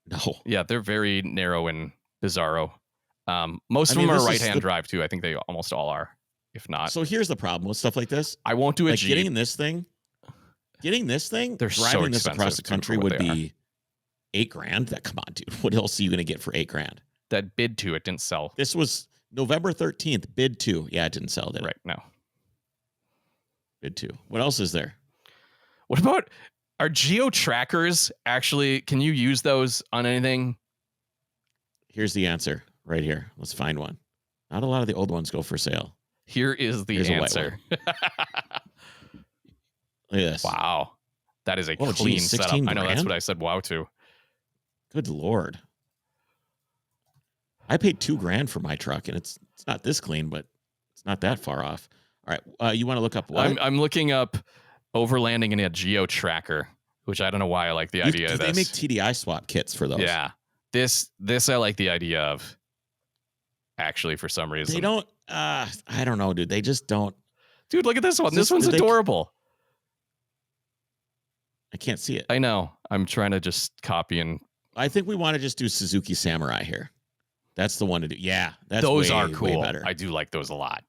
No. Yeah, they're very narrow and bizarro. Most of them are right-hand drive too. I think they almost all are. If not, So here's the problem with stuff like this. I won't do a Like Jeep. getting this thing, They're so driving this across expensive, the too, country for what would they are. be $8,000. That come on, dude. What else are you gonna get for $8,000? That bid to it didn't sell. This was November 13th. Bid 2. Yeah, it didn't sell, did it? Right, no. Bid 2. What else is there? What about our geo trackers? Actually, can you use those on anything? Here's the answer right here. Let's find one. Not a lot of the old ones go for sale. Here is the Here's a white answer. Look at this. Wow, that is a Oh, clean geez, setup. 16 I know that's grand? what I said. Wow, to. Good Lord. I paid $2,000 for my truck, and it's not this clean, but it's not that far off. All right, you want to look up what? I'm looking up overlanding in a geo tracker, which I don't know why I like the idea of They this. make TDI swap kits for those. Yeah, this I like the idea of. Actually, for some reason, They don't. I don't know, dude. They just don't. Dude, look at this one. Is This this- one's did they- adorable. I can't see it. I know. I'm trying to just copy and I think we want to just do Suzuki Samurai here. That's the one to do. Yeah, that's those way, are way cool. better. I do like those a lot.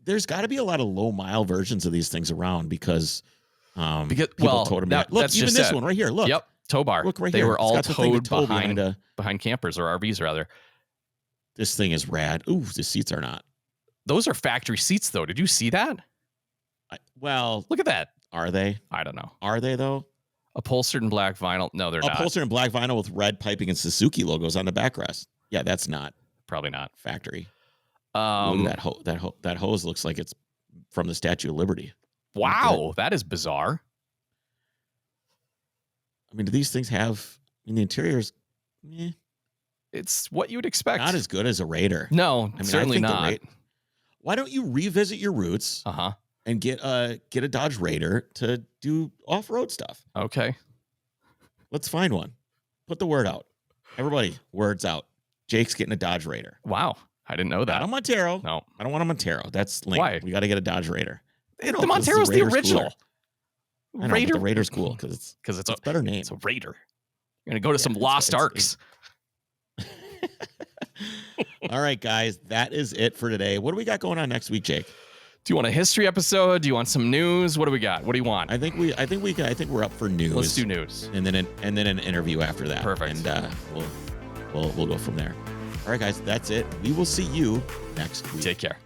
There's got to be a lot of low mile versions of these things around because Because people well, towed them. that- Look, that's even just this it. one right here. Look, Yep, tow bar. look right they here. were It's all got the thing to towed tow behind a- campers or RVs rather. This thing is rad. Ooh, the seats are not. Those are factory seats though. Did you see that? Well, Look at that. are they? I don't know. Are they though? Upholstered in black vinyl. No, they're not. Upholstered in black vinyl with red piping and Suzuki logos on the backrest. Yeah, that's not Probably not. factory. Look at that hose looks like it's from the Statue of Liberty. Wow, that is bizarre. I mean, do these things have? I mean, the interior's It's what you would expect. not as good as a Raider. No, I mean, certainly I think not. Why don't you revisit your roots? Uh-huh. and get a Dodge Raider to do off-road stuff. Okay. Let's find one. Put the word out. Everybody, words out. Jake's getting a Dodge Raider. Wow. I didn't know that. Not a Montero. No. I don't want a Montero. That's lame. Why? We got to get a Dodge Raider. The Montero's the original. I know, Raider. The Raider's cool because it's a better name. It's a Raider. You're going to go to some Lost Arks. All right, guys. That is it for today. What do we got going on next week, Jake? Do you want a history episode? Do you want some news? What do we got? What do you want? I think we're up for news. Let's do news. And then an interview after that. Perfect. And we'll go from there. All right, guys. That's it. We will see you next week. Take care.